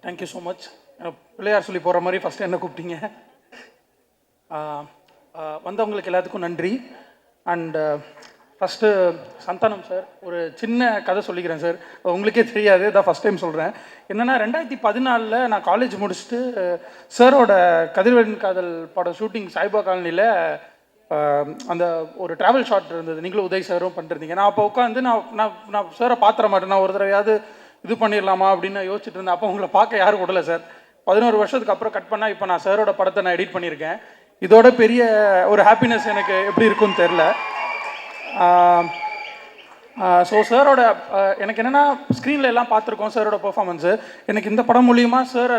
Thank you so much. Pillaiyar சொல்லி போகிற மாதிரி ஃபஸ்ட்டு என்ன கூப்பிட்டீங்க. வந்தவங்களுக்கு எல்லாத்துக்கும் நன்றி. அண்ட் ஃபஸ்ட்டு சந்தானம் சார், ஒரு சின்ன கதை சொல்லிக்கிறேன் சார். உங்களுக்கே தெரியாது, இதான் ஃபஸ்ட் டைம் சொல்கிறேன். என்னென்னா 2014 நான் காலேஜ் முடிச்சுட்டு சாரோட கதிர்வேலன் காதல் படம் ஷூட்டிங் சாய்பா காலனியில் அந்த ஒரு ட்ராவல் ஷாட் இருந்தது. நீங்களும் உதய் சாரும் பண்ணிருந்தீங்க. நான் அப்போ உட்காந்து நான் சாரை பார்த்துற மாட்டேன், நான் ஒரு தடவையாவது இது பண்ணிடலாமா அப்படின்னு யோசிச்சுட்டு இருந்தேன். அப்போ உங்களை பார்க்க யாரும் விடலை சார். 11 வருஷத்துக்கு அப்புறம் கட் பண்ணால் இப்போ நான் சாரோட படத்தை நான் எடிட் பண்ணியிருக்கேன். இதோட பெரிய ஒரு ஹாப்பினஸ் எனக்கு எப்படி இருக்குன்னு தெரில. ஸோ சாரோட எனக்கு என்னென்னா ஸ்க்ரீனில் எல்லாம் பார்த்துருக்கோம் சாரோட பெர்ஃபார்மன்ஸு. எனக்கு இந்த படம் மூலியமாக சார்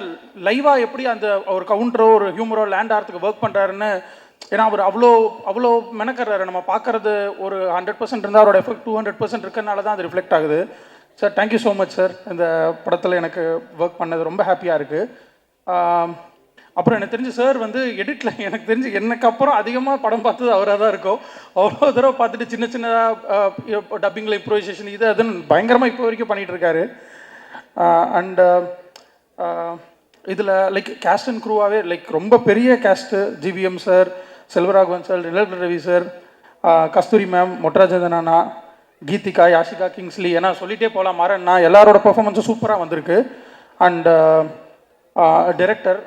லைவாக எப்படி அந்த ஒரு கவுண்டரோ ஒரு ஹியூமரோ லேண்ட் ஆகிறதுக்கு ஒர்க் பண்ணுறாருன்னு, ஏன்னா அவர் அவ்வளோ மெனக்கறாரு. நம்ம பார்க்குறது ஒரு 100% இருந்தால் அவரோட எஃபெக்ட் 200% இருக்கிறனால தான் அது ரிஃப்ளெக்ட் ஆகுது. Sir thank you so much sir. இந்த படத்தில் எனக்கு ஒர்க் பண்ணது ரொம்ப ஹாப்பியாக இருக்குது. அப்புறம் எனக்கு தெரிஞ்சு சார் வந்து எடிட்டில் எனக்கு தெரிஞ்சு எனக்கு அப்புறம் அதிகமாக படம் பார்த்தது அவராக தான் இருக்கும். அவ்வளோ தடவை பார்த்துட்டு சின்ன சின்னதாக டப்பிங்கில் இம்ப்ரோவைசேஷன் இது அதுன்னு பயங்கரமாக இப்போ வரைக்கும் பண்ணிகிட்டு இருக்காரு. அண்டு இதில் லைக் கேஸ்ட் அண்ட் க்ரூவாகவே லைக் ரொம்ப பெரிய caste. GVM sir, Selvaraghavan sir, நிழல் ரவி சார், கஸ்தூரி மேம், மொட்ராஜந்தனானா, கீதிகா, யாஷிகா, கிங்ஸ்லி, ஏன்னா சொல்லிகிட்டே போகலாம். மாறண்ணா எல்லாரோட பர்ஃபார்மன்ஸும் சூப்பராக வந்திருக்கு. And director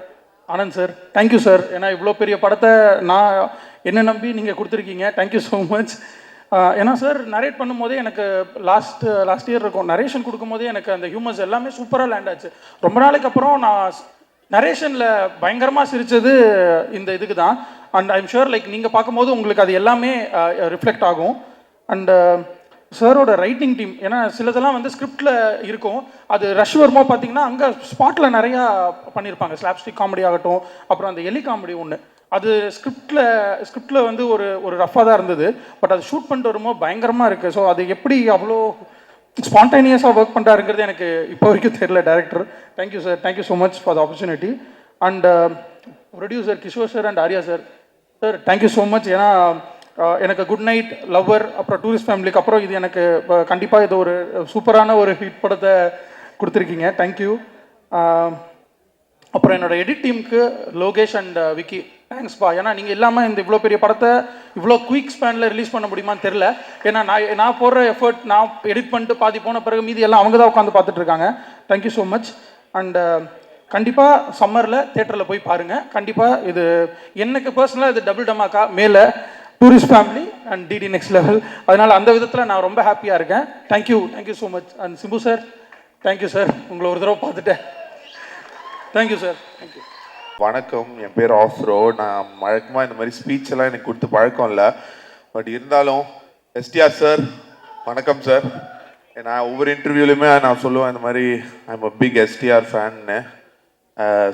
Anand sir, thank you sir. ஏன்னா இவ்வளோ பெரிய படத்தை நான் என்ன நம்பி நீங்கள் கொடுத்துருக்கீங்க. Thank you so much. ஏன்னா சார் நரேட் பண்ணும்போதே எனக்கு லாஸ்ட் இயர் இருக்கும், நரேஷன் கொடுக்கும்போதே எனக்கு அந்த ஹியூமர்ஸ் எல்லாமே சூப்பராக லேண்ட் ஆச்சு. ரொம்ப நாளைக்கு அப்புறம் நான் நரேஷனில் பயங்கரமாக சிரித்தது இந்த இதுக்கு தான். அண்ட் ஐம் ஷுர் லைக் நீங்கள் பார்க்கும்போது உங்களுக்கு அது எல்லாமே ரிஃப்ளெக்ட் ஆகும். அண்டு சாரோட ரைட்டிங் டீம், ஏன்னா சிலதெல்லாம் வந்து ஸ்கிரிப்டில் இருக்கும், அது ரஷ் வரும்போது பார்த்தீங்கன்னா அங்கே ஸ்பாட்டில் நிறையா பண்ணியிருப்பாங்க. ஸ்லாப்ஸ்டிக் காமெடி ஆகட்டும், அப்புறம் அந்த எலி காமெடி ஒன்று, அது ஸ்கிரிப்டில் வந்து ஒரு ரஃபாக தான் இருந்தது. பட் அது ஷூட் பண்ணிட்டு வரும்போது பயங்கரமாக இருக்குது. ஸோ அது எப்படி அவ்வளோ ஸ்பான்டேனியஸாக ஒர்க் பண்ணுறாருங்கிறது எனக்கு இப்போ வரைக்கும் தெரியல. Director thank you sir, thank you so much for the opportunity. And producer Kishore sir and Arya sir, sir thank you so much. ஏன்னா எனக்கு குட் நைட், லவ்வர், அப்புறம் டூரிஸ்ட் ஃபேமிலிக்கு அப்புறம் இது எனக்கு கண்டிப்பாக இது ஒரு சூப்பரான ஒரு ஹிட் படத்தை கொடுத்துருக்கீங்க. தேங்க்யூ. அப்புறம் என்னோடய எடிட் டீமுக்கு லோகேஷ் அண்ட் விக்கி, தேங்க்ஸ்பா. ஏன்னா நீங்கள் இல்லாமல் இந்த இவ்வளோ பெரிய படத்தை இவ்வளோ குயிக் ஸ்பேனில் ரிலீஸ் பண்ண முடியுமான்னு தெரில. ஏன்னா நான் போடுற எஃபர்ட், நான் எடிட் பண்ணிட்டு பாதி போன பிறகு மீதி எல்லாம் அவங்க தான் உட்காந்து பார்த்துட்ருக்காங்க. Thank you so much. அண்டு கண்டிப்பாக சம்மரில் தேட்டரில் போய் பாருங்கள். கண்டிப்பாக இது எனக்கு பர்சனலாக இது டபுள் டமாக்கா மேலே tourist family and DD next level. அதனால் அந்த விதத்தில் நான் ரொம்ப ஹாப்பியாக இருக்கேன். Thank you so much. And Simbu sir, thank you sir. உங்களை ஒரு தடவை பார்த்துட்டேன். Thank you sir. தேங்க்யூ. வணக்கம், என் பேர் ஆஃப்ரோ. நான் வழக்கமாக இந்த மாதிரி ஸ்பீச் எல்லாம் எனக்கு கொடுத்து பழக்கம் இல்லை. பட் இருந்தாலும் எஸ்டிஆர் சார், வணக்கம் சார். நான் ஒவ்வொரு இன்டர்வியூலையுமே நான் சொல்லுவேன் இந்த மாதிரி ஐம் அ பிக் எஸ்டிஆர் ஃபேன்னு.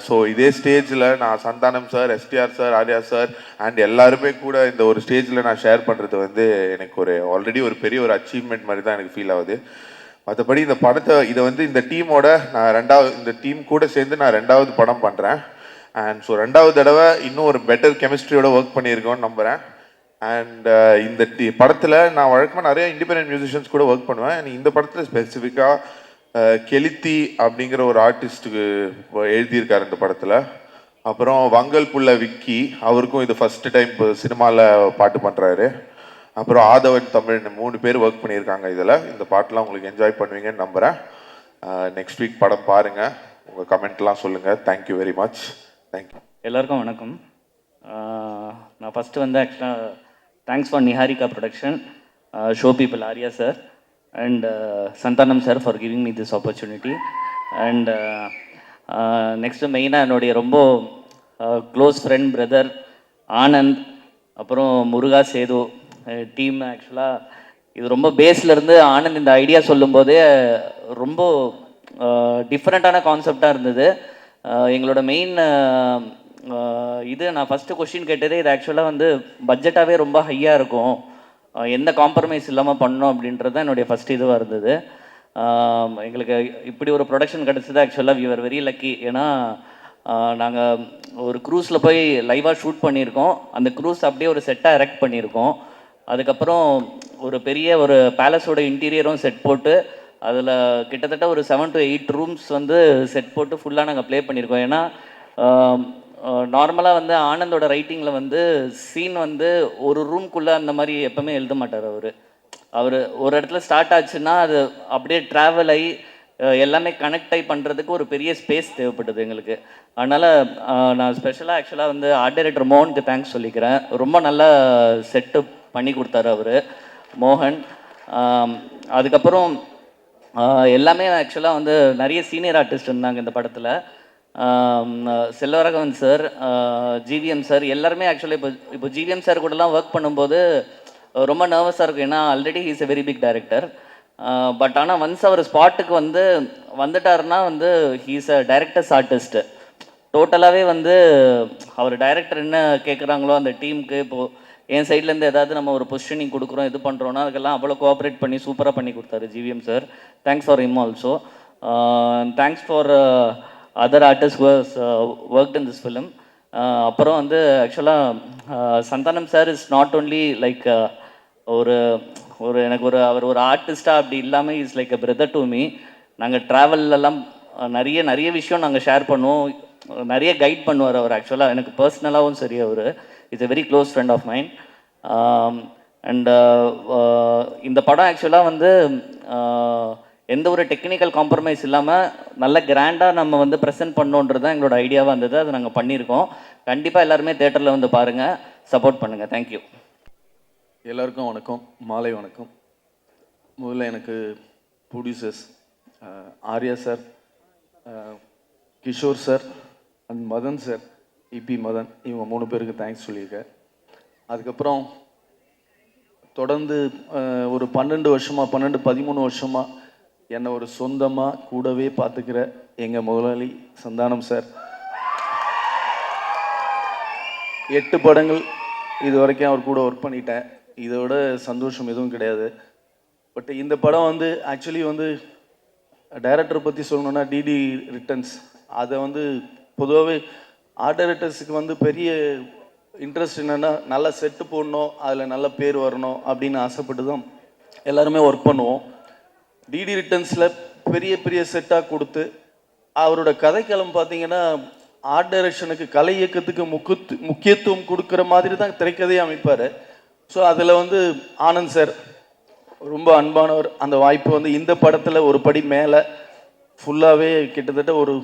ஸோ இதே ஸ்டேஜில் நான் Santhanam sir, STR sir, Arya sir and எல்லாருமே கூட இந்த ஒரு ஸ்டேஜில் நான் ஷேர் பண்ணுறது வந்து எனக்கு ஆல்ரெடி ஒரு பெரிய ஒரு அச்சீவ்மெண்ட் மாதிரி தான் எனக்கு ஃபீல் ஆகுது. மற்றபடி இந்த படத்தை இந்த டீமோட இந்த டீம் கூட சேர்ந்து நான் 2வது படம் பண்ணுறேன். அண்ட் ஸோ 2வது தடவை இன்னும் ஒரு பெட்டர் கெமிஸ்ட்ரியோட ஒர்க் பண்ணியிருக்கோன்னு நம்புகிறேன். அண்ட் இந்த படத்தில் நான் வழக்கமாக நிறைய இண்டிபெண்டன்ட் மியூசிஷியன்ஸ் கூட ஒர்க் பண்ணுவேன். இந்த படத்தில் ஸ்பெசிஃபிக்காக கெலித்தி அப்படிங்கிற ஒரு ஆர்டிஸ்ட்டுக்கு எழுதியிருக்காரு இந்த படத்தில். அப்புறம் வங்கல் புள்ள விக்கி, அவருக்கும் இது ஃபஸ்ட்டு டைம் சினிமாவில் பாட்டு பண்ணுறாரு. அப்புறம் ஆதவன் தமிழ், 3 பேர் ஒர்க் பண்ணியிருக்காங்க இதில். இந்த பாட்டெலாம் உங்களுக்கு என்ஜாய் பண்ணுவீங்கன்னு நம்புகிறேன். நெக்ஸ்ட் வீக் படம் பாருங்கள், உங்கள் கமெண்ட்லாம் சொல்லுங்கள். Thank you very much. தேங்க்யூ. எல்லாருக்கும் வணக்கம். நான் ஃபஸ்ட்டு வந்து ஆக்சுவலாக thanks for Niharika production, show people, Arya sir and Santhanam sir for giving me this opportunity. And next மெயினாக என்னுடைய ரொம்ப க்ளோஸ் ஃப்ரெண்ட் பிரதர் ஆனந்த், அப்புறம் முருகா சேது டீம். ஆக்சுவலாக இது ரொம்ப பேஸ்லேருந்து ஆனந்த் இந்த ஐடியா சொல்லும்போதே ரொம்ப டிஃப்ரெண்ட்டான கான்செப்டாக இருந்தது. எங்களோட மெயின் இது நான் ஃபஸ்ட்டு கொஷின் கேட்டதே இது ஆக்சுவலாக வந்து பட்ஜெட்டாகவே ரொம்ப ஹையாக இருக்கும், எந்த காம்ப்ரமைஸ் இல்லாமல் பண்ணோம் அப்படின்றது தான் என்னுடைய ஃபஸ்ட் இதுவாக இருந்தது. எங்களுக்கு இப்படி ஒரு ப்ரொடக்ஷன் கிடச்சது ஆக்சுவலாக வி ஆர் வெரி லக்கி. ஏன்னா நாங்கள் ஒரு க்ரூஸில் போய் லைவாக ஷூட் பண்ணியிருக்கோம். அந்த க்ரூஸ் அப்படியே ஒரு செட்டாக எரெக்ட் பண்ணியிருக்கோம். அதுக்கப்புறம் ஒரு பெரிய ஒரு பேலஸோட இன்டீரியரும் செட் போட்டு அதில் கிட்டத்தட்ட ஒரு 7 to 8 ரூம்ஸ் வந்து செட் போட்டு ஃபுல்லாக நாங்கள் ப்ளே பண்ணியிருக்கோம். ஏன்னா நார்மலாக வந்து ஆனந்தோட ரைட்டிங்கில் வந்து சீன் வந்து ஒரு ரூம்குள்ளே அந்த மாதிரி எப்போவுமே எழுத மாட்டார் அவர் ஒரு இடத்துல ஸ்டார்ட் ஆச்சுன்னா அது அப்படியே ட்ராவல் ஆகி எல்லாமே கனெக்ட் ஆகி பண்ணுறதுக்கு ஒரு பெரிய ஸ்பேஸ் தேவைப்பட்டது எங்களுக்கு. அதனால் நான் ஸ்பெஷலாக ஆக்சுவலாக வந்து ஆர்ட் டைரக்டர் மோகனுக்கு தேங்க்ஸ் சொல்லிக்கிறேன். ரொம்ப நல்லா செட்டு பண்ணி கொடுத்தாரு அவர் மோகன். அதுக்கப்புறம் எல்லாமே ஆக்சுவலாக வந்து நிறைய சீனியர் ஆர்டிஸ்ட் இருந்தாங்க இந்த படத்தில். செல்வராகவன் சார், ஜிவிஎம் சார் எல்லாருமே ஆக்சுவலாக இப்போ ஜிவிஎம் சார் கூடலாம் ஒர்க் பண்ணும்போது ரொம்ப நர்வஸாக இருக்கும். ஏன்னா already he's a very big director. But ஆனால் ஒன்ஸ் அவர் ஸ்பாட்டுக்கு வந்துட்டாருன்னா வந்து ஹீஸ் அ டைரக்டர்ஸ் ஆர்டிஸ்ட்டு. டோட்டலாகவே வந்து அவர் டைரக்டர் என்ன கேட்குறாங்களோ அந்த டீமுக்கு, இப்போது என் சைட்லேருந்து ஏதாவது நம்ம ஒரு பொசிஷனிங் கொடுக்குறோம் இது பண்ணுறோன்னா அதுக்கெல்லாம் அவ்வளோ கோஆப்ரேட் பண்ணி சூப்பராக பண்ணி கொடுத்தாரு GVM sir. Thanks for him also. Thanks for other artist was worked in this film. அப்புறம் வந்து ஆக்சுவலாக Santhanam sir is not only like ஒரு எனக்கு அவர் ஒரு ஆர்டிஸ்டாக அப்படி இல்லாமல் is like a brother to me. நாங்கள் ட்ராவல்லலாம் நிறைய விஷயம் நாங்கள் ஷேர் பண்ணுவோம். நிறைய கைட் பண்ணுவார் அவர். ஆக்சுவலாக எனக்கு பர்சனலாகவும் சரி அவர் is a very close friend of mine. And இந்த படம் ஆக்சுவலாக வந்து எந்த ஒரு டெக்னிக்கல் காம்ப்ரமைஸ் இல்லாமல் நல்ல கிராண்டாக நம்ம வந்து ப்ரெசென்ட் பண்ணோன்றது தான் எங்களோட ஐடியாவாக இருந்தது. அதை நாங்கள் பண்ணியிருக்கோம். கண்டிப்பாக எல்லாருமே தேட்டரில் வந்து பாருங்கள், சப்போர்ட் பண்ணுங்கள். தேங்க்யூ. எல்லாருக்கும் வணக்கம், மாலை வணக்கம். முதல்ல எனக்கு producers Arya sir, Kishore sir and Madan sir, EP Madan, இவங்க 3 பேருக்கு தேங்க்ஸ் சொல்லியிருக்கேன். அதுக்கப்புறம் தொடர்ந்து ஒரு 13 வருஷமாக என்னை ஒரு சொந்தமாக கூடவே பார்த்துக்கிற எங்கள் முதலாளி சந்தானம் சார். 8 படங்கள் இது வரைக்கும் அவர் கூட ஒர்க் பண்ணிட்டேன். இதோட சந்தோஷம் எதுவும் கிடையாது. பட் இந்த படம் வந்து ஆக்சுவலி வந்து டைரக்டரை பற்றி சொல்லணுன்னா டிடி ரிட்டர்ன்ஸ். அதை வந்து பொதுவாகவே ஆர்ட் டைரக்டர்ஸுக்கு வந்து பெரிய இன்ட்ரெஸ்ட் என்னென்னா நல்ல செட்டு போடணும், அதில் நல்ல பேர் வரணும் அப்படின்னு ஆசைப்பட்டு தான் எல்லாருமே ஒர்க் பண்ணுவோம். டிடி ரிட்டர்ன்ஸில் பெரிய செட்டாக கொடுத்து அவரோட கதைக்களம் பார்த்தீங்கன்னா ஆர்ட் டைரக்ஷனுக்கு கலை இயக்கத்துக்கு முக்கியத்துவம் கொடுக்குற மாதிரி தான் திரைக்கதையை அமைப்பார். ஸோ அதில் வந்து ஆனந்த் சார் ரொம்ப அன்பானவர். அந்த வாய்ப்பு வந்து இந்த படத்தில் ஒரு படி மேலே ஃபுல்லாகவே கிட்டத்தட்ட ஒரு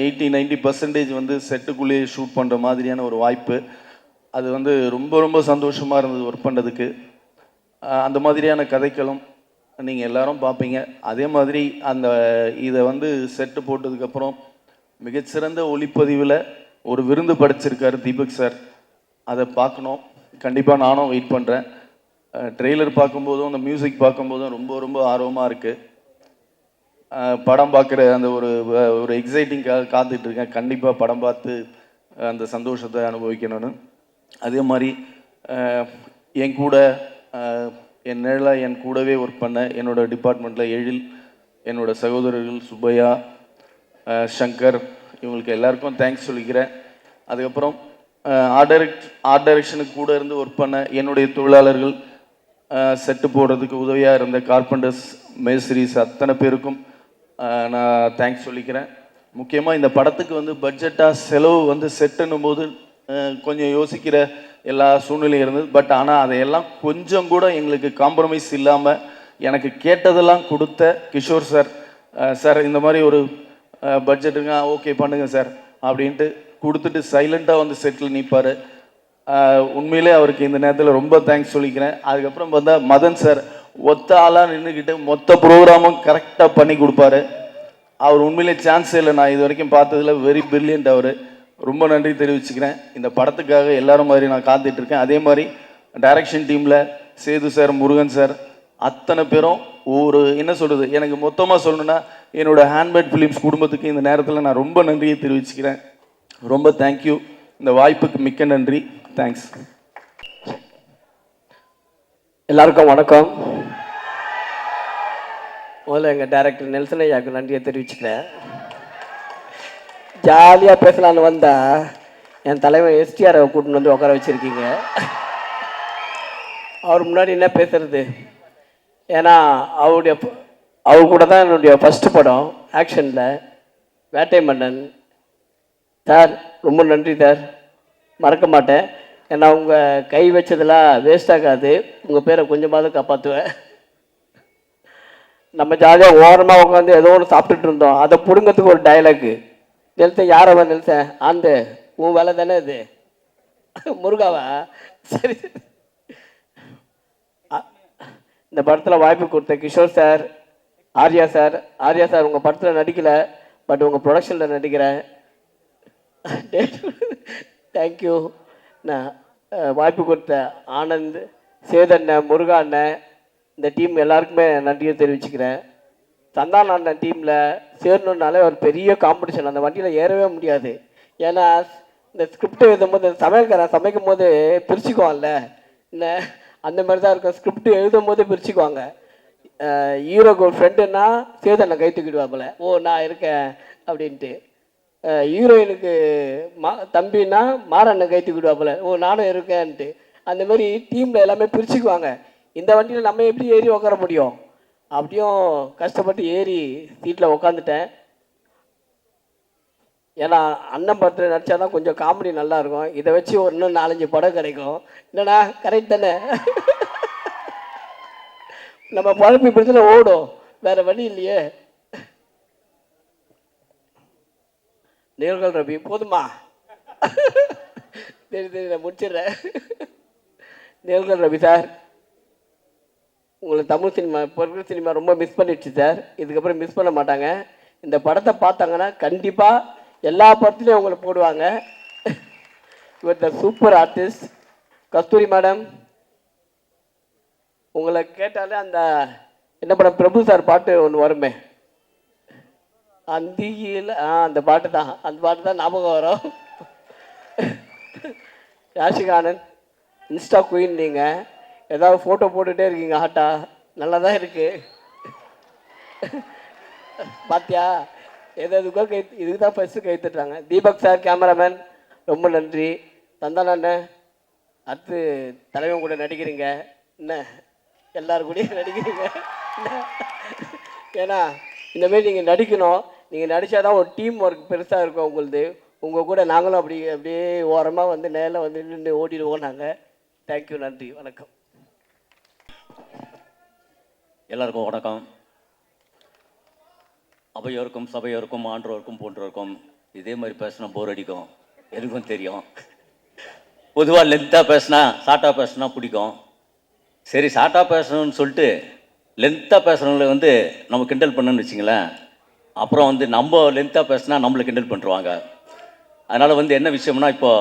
80-90% வந்து செட்டுக்குள்ளேயே ஷூட் பண்ணுற மாதிரியான ஒரு வாய்ப்பு. அது வந்து ரொம்ப சந்தோஷமாக இருந்தது ஒர்க் பண்ணுறதுக்கு. அந்த மாதிரியான கதைக்களம் நீங்கள் எல்லாரும் பார்ப்பீங்க. அதே மாதிரி இதை வந்து செட்டு போட்டதுக்கப்புறம் மிகச்சிறந்த ஒளிப்பதிவில் ஒரு விருந்து படைச்சிருக்காரு தீபக் சார். அதை பார்க்கணும், கண்டிப்பாக நானும் வெயிட் பண்ணுறேன். ட்ரெய்லர் பார்க்கும்போதும் அந்த மியூசிக் பார்க்கும்போதும் ரொம்ப ஆர்வமாக இருக்குது. படம் பார்க்குற அந்த ஒரு எக்ஸைட்டிங்காக காத்துட்ருக்கேன். கண்டிப்பாக படம் பார்த்து அந்த சந்தோஷத்தை அனுபவிக்கணும்னு. அதே மாதிரி என் கூட என் நிழலாக என் கூடவே ஒர்க் பண்ண என்னோடய டிபார்ட்மெண்ட்டில் எழில், என்னோடய சகோதரர்கள் சுப்பையா, சங்கர், இவங்களுக்கு எல்லாருக்கும் தேங்க்ஸ் சொல்லிக்கிறேன். அதுக்கப்புறம் ஆர்ட் டைரக்ஷனுக்கு கூட இருந்து ஒர்க் பண்ண என்னுடைய தொழிலாளர்கள், செட்டு போடுறதுக்கு உதவியாக இருந்த கார்பெண்டர்ஸ், மேஸ்திரிஸ் அத்தனை பேருக்கும் நான் தேங்க்ஸ் சொல்லிக்கிறேன். முக்கியமாக இந்த படத்துக்கு வந்து பட்ஜெட்டாக செலவு வந்து செட்டுன்னும் போது கொஞ்சம் யோசிக்கிற எல்லா சூழ்நிலையும் இருந்தது. பட் ஆனால் அதையெல்லாம் கொஞ்சம் கூட எங்களுக்கு காம்ப்ரமைஸ் இல்லாமல் எனக்கு கேட்டதெல்லாம் கொடுத்த கிஷோர் சார், சார் இந்த மாதிரி ஒரு பட்ஜெட்டுங்க ஓகே பண்ணுங்க சார் அப்படின்ட்டு கொடுத்துட்டு சைலண்ட்டாக வந்து செட்டில் நிற்பார். உண்மையிலே அவருக்கு இந்த நேரத்தில் ரொம்ப தேங்க்ஸ் சொல்லிக்கிறேன். அதுக்கப்புறம் பார்த்தா மதன் சார் ஒத்த ஆளாக நின்றுக்கிட்டு மொத்த ப்ரோக்ராமும் கரெக்டாக பண்ணி கொடுப்பாரு. அவர் உண்மையிலே சான்ஸே இல்லை, நான் இது வரைக்கும் பார்த்ததில் வெரி பிரில்லியன்ட். அவர் ரொம்ப நன்றி தெரிவிச்சுக்கிறேன். இந்த படத்துக்காக எல்லாரும் மாதிரி நான் காத்துட்ருக்கேன். அதே மாதிரி டைரக்ஷன் டீமில் சேது சார், முருகன் சார் அத்தனை பேரும் என்ன சொல்கிறது, எனக்கு மொத்தமாக சொல்லணுன்னா என்னோடய ஹேண்ட்மேட் ஃபிலிம்ஸ் குடும்பத்துக்கு இந்த நேரத்தில் நான் ரொம்ப நன்றியை தெரிவிச்சுக்கிறேன். ரொம்ப தேங்க்யூ. இந்த வாய்ப்புக்கு மிக்க நன்றி. தேங்க்ஸ். எல்லாருக்கும் வணக்கம். முதல்ல எங்கள் டைரக்டர் நெல்சன் ஐயாவுக்கு நன்றியை தெரிவிச்சுக்கிறேன். ஜாலியாக பேசலான்னு வந்தால் என் தலைவன் எஸ்டிஆரை கூட்டின்னு வந்து உட்கார வச்சுருக்கீங்க. அவர் முன்னாடி என்ன பேசுறது? ஏன்னா அவருடைய அவர் கூட தான் என்னுடைய ஃபஸ்ட்டு படம் ஆக்ஷனில் வேட்டை மன்னன். சார் ரொம்ப நன்றி சார், மறக்க மாட்டேன். ஏன்னா உங்கள் கை வச்சதெல்லாம் வேஸ்ட் ஆகாது, உங்கள் பேரை கொஞ்சமாவது காப்பாற்றுவேன். நம்ம ஜாலியாக ஓரமாக உட்காந்து ஏதோ ஒன்று சாப்பிட்டுட்டு இருந்தோம், அதை பிடுங்கிறதுக்கு ஒரு டைலாக்கு. நெல்சன் யாரை நெல்சன் ஆந்து உன் வேலை தானே இது முருகாவா? சரி. இந்த படத்தில் வாய்ப்பு கொடுத்த கிஷோர் சார், ஆர்யா சார் உங்கள் படத்தில் நடிக்கலை, பட் உங்கள் ப்ரொடக்ஷனில் நடிக்கிறேன். தேங்க்யூ. நான் வாய்ப்பு கொடுத்த ஆனந்த், சேதண்ணன், முருகா அண்ணன், இந்த டீம் எல்லாருக்குமே நன்றியை தெரிவிச்சுக்கிறேன். சந்தான அண்ணன் டீமில் சேரணுன்னாலே ஒரு பெரிய காம்படிஷன், அந்த வண்டியில் ஏறவே முடியாது. ஏன்னா இந்த ஸ்கிரிப்ட் எழுதும் போது சமையல்காரன் சமைக்கும் போது பிரிச்சுக்குவான்ல, என்ன அந்த மாதிரி தான் இருக்கும். ஸ்கிரிப்ட் எழுதும் போது பிரிச்சுக்குவாங்க. ஹீரோக்கு ஒரு ஃப்ரெண்டுன்னா சேதனை கை தூக்கிடுவாப்புல, ஓ நான் இருக்கேன் அப்படின்ட்டு. ஹீரோயினுக்கு தம்பின்னா மாறண்ணன் கை தூக்கிடுவாப்புல, ஓ நானும் இருக்கேன்ட்டு. அந்த மாதிரி டீமில் எல்லாமே பிரிச்சுக்குவாங்க. இந்த வண்டியில் நம்ம எப்படி ஏறி உட்கார முடியும்? அப்படியும் கஷ்டப்பட்டு ஏறி சீட்டில் உக்காந்துட்டேன். ஏன்னா அண்ணன் படத்தில் நடித்தா தான் கொஞ்சம் காமெடி நல்லாயிருக்கும். இதை வச்சு ஒரு இன்னும் 4-5 படம் கிடைக்கும். என்னண்ணா கரெக்ட் தானே? நம்ம பழப்பி பிரச்சனை ஓடும், வேற வழி இல்லையே. நேர்கள் ரவி போதுமா? சரி நான் முடிச்சிடுறேன். நேர்கள் ரவி சார், உங்களை தமிழ் சினிமா இப்போ இருக்கிற சினிமா ரொம்ப மிஸ் பண்ணிடுச்சு சார். இதுக்கப்புறம் மிஸ் பண்ண மாட்டாங்க. இந்த படத்தை பார்த்தாங்கன்னா கண்டிப்பாக எல்லா படத்துலையும் உங்களை போடுவாங்க. இவர் the super artist. Kasthuri madam, உங்களை கேட்டாலே அந்த என்ன படம் பிரபு சார் பாட்டு ஒன்று வருமே, அந்தியில் அந்த பாட்டு தான் ஞாபகம் வரும். யாஷிகா ஆனந்த், இன்ஸ்டா குயின் நீங்கள், ஏதாவது ஃபோட்டோ போட்டுகிட்டே இருக்கீங்க ஹாட்டா, நல்லா தான் இருக்குது. பாத்தியா எதுக்கோ இதுக்கு தான் ஃபஸ்ட்டு கை தட்டுறாங்க. தீபக் சார் கேமராமேன் ரொம்ப நன்றி. சந்தான அண்ணன், அடுத்து தலைவன் கூட நடிக்கிறீங்க, என்ன எல்லாரும் கூடயும் நடிக்கிறீங்க. ஏன்னா இந்தமாரி நீங்கள் நடிக்கணும். நீங்கள் நடித்தா தான் ஒரு டீம் ஒர்க் பெருசாக இருக்கும் உங்களுது. உங்கள் கூட நாங்களும் அப்படியே ஓரமாக வந்து நேரில் வந்து நின்று ஓடிடுவோம் நாங்கள். தேங்க்யூ, நன்றி, வணக்கம். எல்லாருக்கும் வணக்கம். அவையோருக்கும் சபையோருக்கும் ஆன்றோருக்கும் போன்றோருக்கும் இதே மாதிரி பேசினா போர் அடிக்கும், எனக்கும் தெரியும். பொதுவாக லென்த்தாக பேசினா ஷார்ட்டாக பேசினா பிடிக்கும். சரி, ஷார்ட்டாக பேசணும்னு சொல்லிட்டு லென்த்தாக பேசுகிறவங்களை வந்து நம்ம கிண்டல் பண்ணணும்னு வச்சிங்களேன், அப்புறம் வந்து நம்ம லென்த்தாக பேசினா நம்மளை கிண்டல் பண்ணுருவாங்க. அதனால் வந்து என்ன விஷயம்னா, இப்போ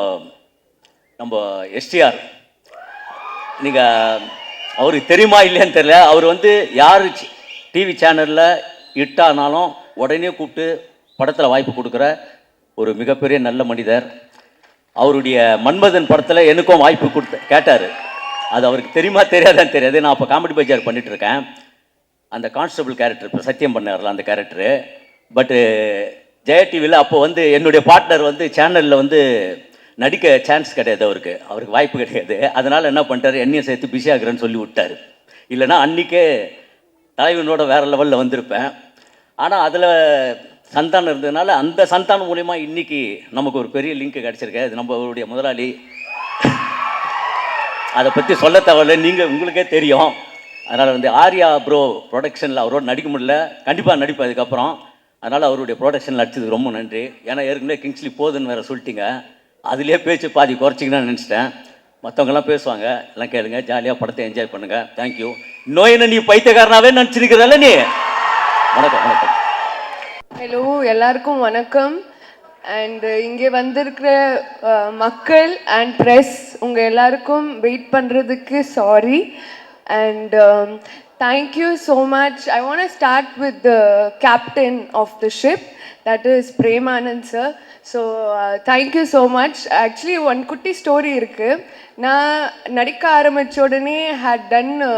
நம்ம எஸ்டிஆர், நீங்கள் அவருக்கு தெரியுமா இல்லையான்னு தெரியல, அவர் வந்து யார் டிவி சேனலில் இட்டானாலும் உடனே கூப்பிட்டு படத்தில் வாய்ப்பு கொடுக்குற ஒரு மிகப்பெரிய நல்ல மனிதர். அவருடைய மன்மதன் படத்தில் எனக்கும் வாய்ப்பு கேட்டார். அது அவருக்கு தெரியுமா தெரியாதான்னு தெரியாது. நான் அப்போ காமெடி பஜார் பண்ணிகிட்ருக்கேன். அந்த கான்ஸ்டபிள் கேரக்டர் இப்போ சத்தியம் பண்ணார்ல அந்த கேரக்டரு. பட்டு ஜெயா டிவியில் அப்போ வந்து என்னுடைய பார்ட்னர் வந்து சேனலில் வந்து நடிக்க சான்ஸ் கிடையாது, அவருக்கு வாய்ப்பு கிடையாது. அதனால் என்ன பண்ணிட்டார், என்னையும் சேர்த்து பிஸி ஆகுறேன்னு சொல்லி விட்டார். இல்லைனா அன்றைக்கே தலைவனோட வேறு லெவலில் வந்திருப்பேன். ஆனால் அதில் சந்தானம் இருந்ததுனால அந்த சந்தானம் மூலிமா இன்றைக்கி நமக்கு ஒரு பெரிய லிங்க் கிடச்சிருக்கு. அது நம்மளுடைய முதலாளி, அதை பற்றி சொல்ல தேவையில்லை, உங்களுக்கே தெரியும். அதனால் வந்து ஆர்யா ப்ரோ ப்ரொடக்ஷனில் அவரோட நடிக்க முடியல, கண்டிப்பாக நடிப்பேன் அதுக்கப்புறம். அதனால் அவருடைய ப்ரொடக்ஷனில் நடிச்சதுக்கு ரொம்ப நன்றி. ஏன்னா ஏற்கனவே கிங்ஸ்லி போதுன்னு வேறு சொல்லிட்டீங்க, அதுலேயே பேச்சு பாதி குறைச்சிங்கன்னு நினச்சிட்டேன். மற்றவங்கெல்லாம் பேசுவாங்க, எல்லாம் கேளுங்க, ஜாலியாக படத்தை என்ஜாய் பண்ணுங்கள். தேங்க்யூ. இன்னும் என்ன நீ பைத்தியக்காரனாவே நினச்சிருக்கிறல்ல நீ. வணக்கம் வணக்கம். ஹலோ, எல்லாருக்கும் வணக்கம். அண்ட் இங்கே வந்திருக்கிற மக்கள் அண்ட் ப்ரெஸ் உங்கள் எல்லாருக்கும் வெயிட் பண்ணுறதுக்கு sorry. And thank you so much. I want to start with the captain of the ship, that is Premanand sir. So thank you so much. Actually one குட்டி story இருக்குது. நான் நடிக்க ஆரம்பித்த உடனே had done a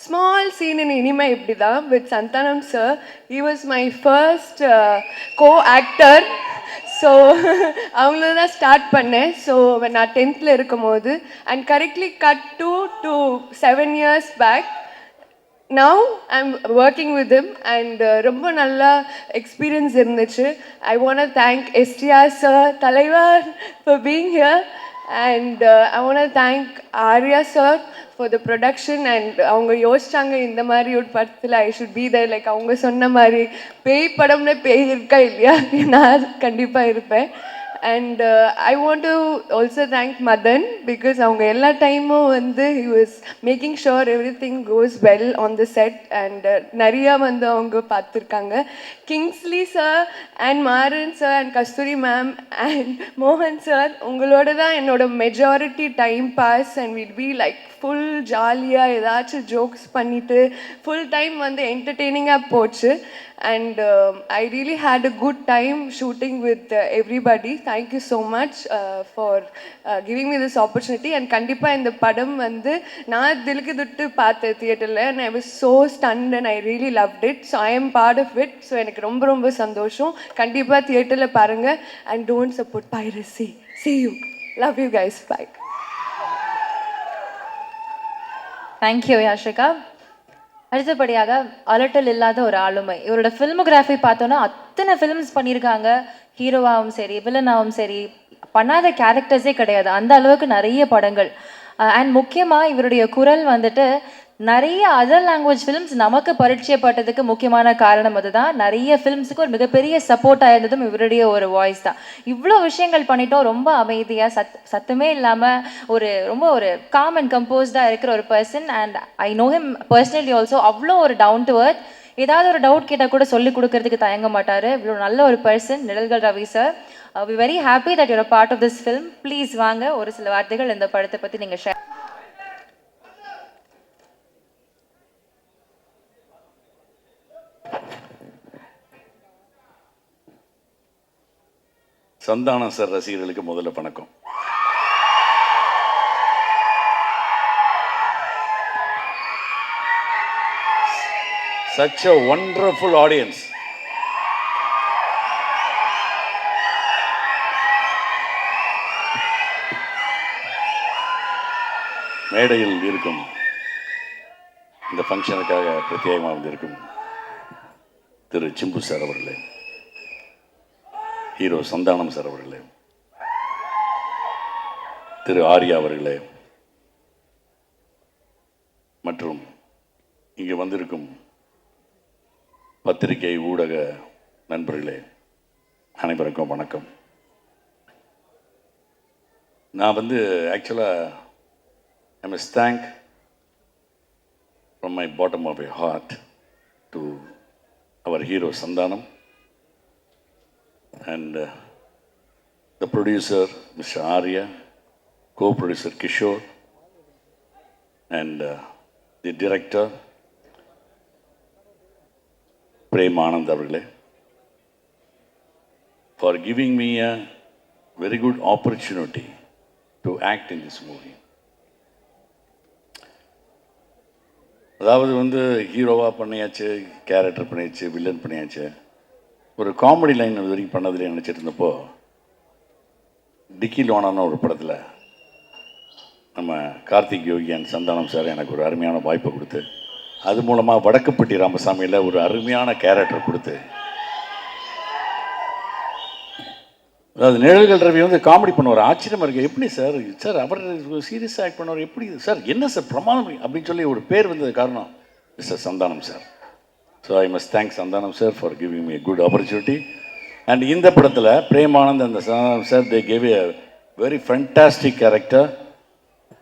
small scene in இனிமை இப்படி தான் with Santhanam sir. He was my first co-actor. So அவங்கள தான் ஸ்டார்ட் பண்ணேன். ஸோ நான் 10th இருக்கும் போது, and correctly cut to 7 years back now I'm working with him and ரொம்ப நல்ல experience இருந்துச்சு. I want to thank STR sir, Talaivar, for being here. And I want to thank Arya sir for the production and அவங்க யோசிச்சாங்க இந்த மாதிரி ஒரு படத்தில் I should be there like அவங்க சொன்ன மாதிரி பேய் படம்னு பேய் இருக்கா இல்லையா நான் கண்டிப்பாக இருப்பேன். And I want to also thank Madan because அவங்க எல்லா டைமும் வந்து he was making sure everything goes well on the set and நிறையா வந்து அவங்க பார்த்துருக்காங்க. Kingsley sir and Maran sir and Kasthuri ma'am and மோகன் சார் உங்களோட தான் என்னோட majority time pass and will be like full ஜாலியாக ஏதாச்சும் ஜோக்ஸ் பண்ணிவிட்டு ஃபுல் டைம் வந்து என்டர்டெய்னிங்காக போச்சு. And I really had a good time shooting with everybody. Thank you so much for giving me this opportunity. And கண்டிப்பாக இந்த படம் வந்து நான் திலுக்கு துட்டு பார்த்தேன் தியேட்டரில் and I was so stunned and I really loved it. So I am part of it. So எனக்கு ரொம்ப ரொம்ப சந்தோஷம். கண்டிப்பாக தியேட்டரில் பாருங்கள் and don't support piracy. See you. Love you guys. Bye. Thank you, Yashika. அடுத்தபடியாக அலட்டல் இல்லாத ஒரு ஆளுமை. இவரோட ஃபில்மோகிராஃபி பார்த்தோன்னா அத்தனை ஃபிலிம்ஸ் பண்ணியிருக்காங்க. ஹீரோவாகவும் சரி வில்லனாகவும் சரி பண்ணாத கேரக்டர்ஸே கிடையாது. அந்த அளவுக்கு நிறைய படங்கள். அண்ட் முக்கியமாக இவருடைய குரல் வந்துட்டு நிறைய அதர் லாங்குவேஜ் ஃபிலிம்ஸ் நமக்கு பரிச்சயப்பட்டதுக்கு முக்கியமான காரணம் அதுதான். நிறைய ஃபிலிம்ஸுக்கு ஒரு மிகப்பெரிய சப்போர்ட்டாக இருந்ததும் இவருடைய ஒரு வாய்ஸ் தான். இவ்வளோ விஷயங்கள் பண்ணிட்டோம். ரொம்ப அமைதியாக சத்தமே இல்லாமல் ரொம்ப ஒரு காம் அண்ட் கம்போஸ்டாக இருக்கிற ஒரு person. And I know him personally also. அவ்வளோ ஒரு டவுன் டு எர்த். ஏதாவது ஒரு டவுட் கேட்டால் கூட சொல்லிக் கொடுக்கறதுக்கு தயங்க மாட்டார். இவ்வளோ நல்ல ஒரு person Nizhalgal Ravi sir. We very happy that you're a part of this film. Please வாங்க ஒரு சில வார்த்தைகள் இந்த படத்தை பற்றி நீங்கள் ஷேர். சந்தானம் சார் ரசிகர்களுக்கு முதல்ல வணக்கம். Such a wonderful audience. மேடையில் இருக்கும் இந்த ஃபங்க்ஷனுக்காக பிரத்யேகமாக வந்திருக்கும் திரு சிம்பு சார் அவர்களே, ஹீரோ சந்தானம் சார் அவர்களே, திரு ஆர்யா அவர்களே மற்றும் இங்கே வந்திருக்கும் பத்திரிகை ஊடக நண்பர்களே அனைவருக்கும் வணக்கம். நான் ஆக்சுவலாக I must thank from my bottom of my heart to our hero Sandhanam and the producer Mr. Arya, co-producer Kishore and the director Prem Anand avargale for giving me a very good opportunity to act in this movie. அதாவது ஹீரோவாக பண்ணியாச்சு, character பண்ணியாச்சு, villain பண்ணியாச்சு. ஒரு comedy line இது வரைக்கும் பண்ணதில்லை நினச்சிட்டு இருந்தப்போ டிக்கி லோனான ஒரு படத்தில் நம்ம கார்த்திக் யோகி அண்ட் சந்தானம் சார் எனக்கு ஒரு அருமையான வாய்ப்பை கொடுத்து, அது மூலமாக வடக்குப்பட்டி ராமசாமியில் ஒரு அருமையான கேரக்டர் கொடுத்து, அதாவது நிழல்கள் ரவி காமெடி பண்ணுவார். ஆச்சரியமாக இருக்குது. எப்படி சார் சார் அவர் சீரியஸாக ஆக்ட் பண்ணுவார், எப்படி சார் என்ன சார் பிரமாதம் அப்படின்னு சொல்லி ஒரு பேர் வந்தது காரணம் mister Santhanam sir. So I must thank Santhanam sir for giving me good opportunity. And இந்த படத்தில் பிரேமானந்த் அந்த Santhanam sir they gave a very fantastic character.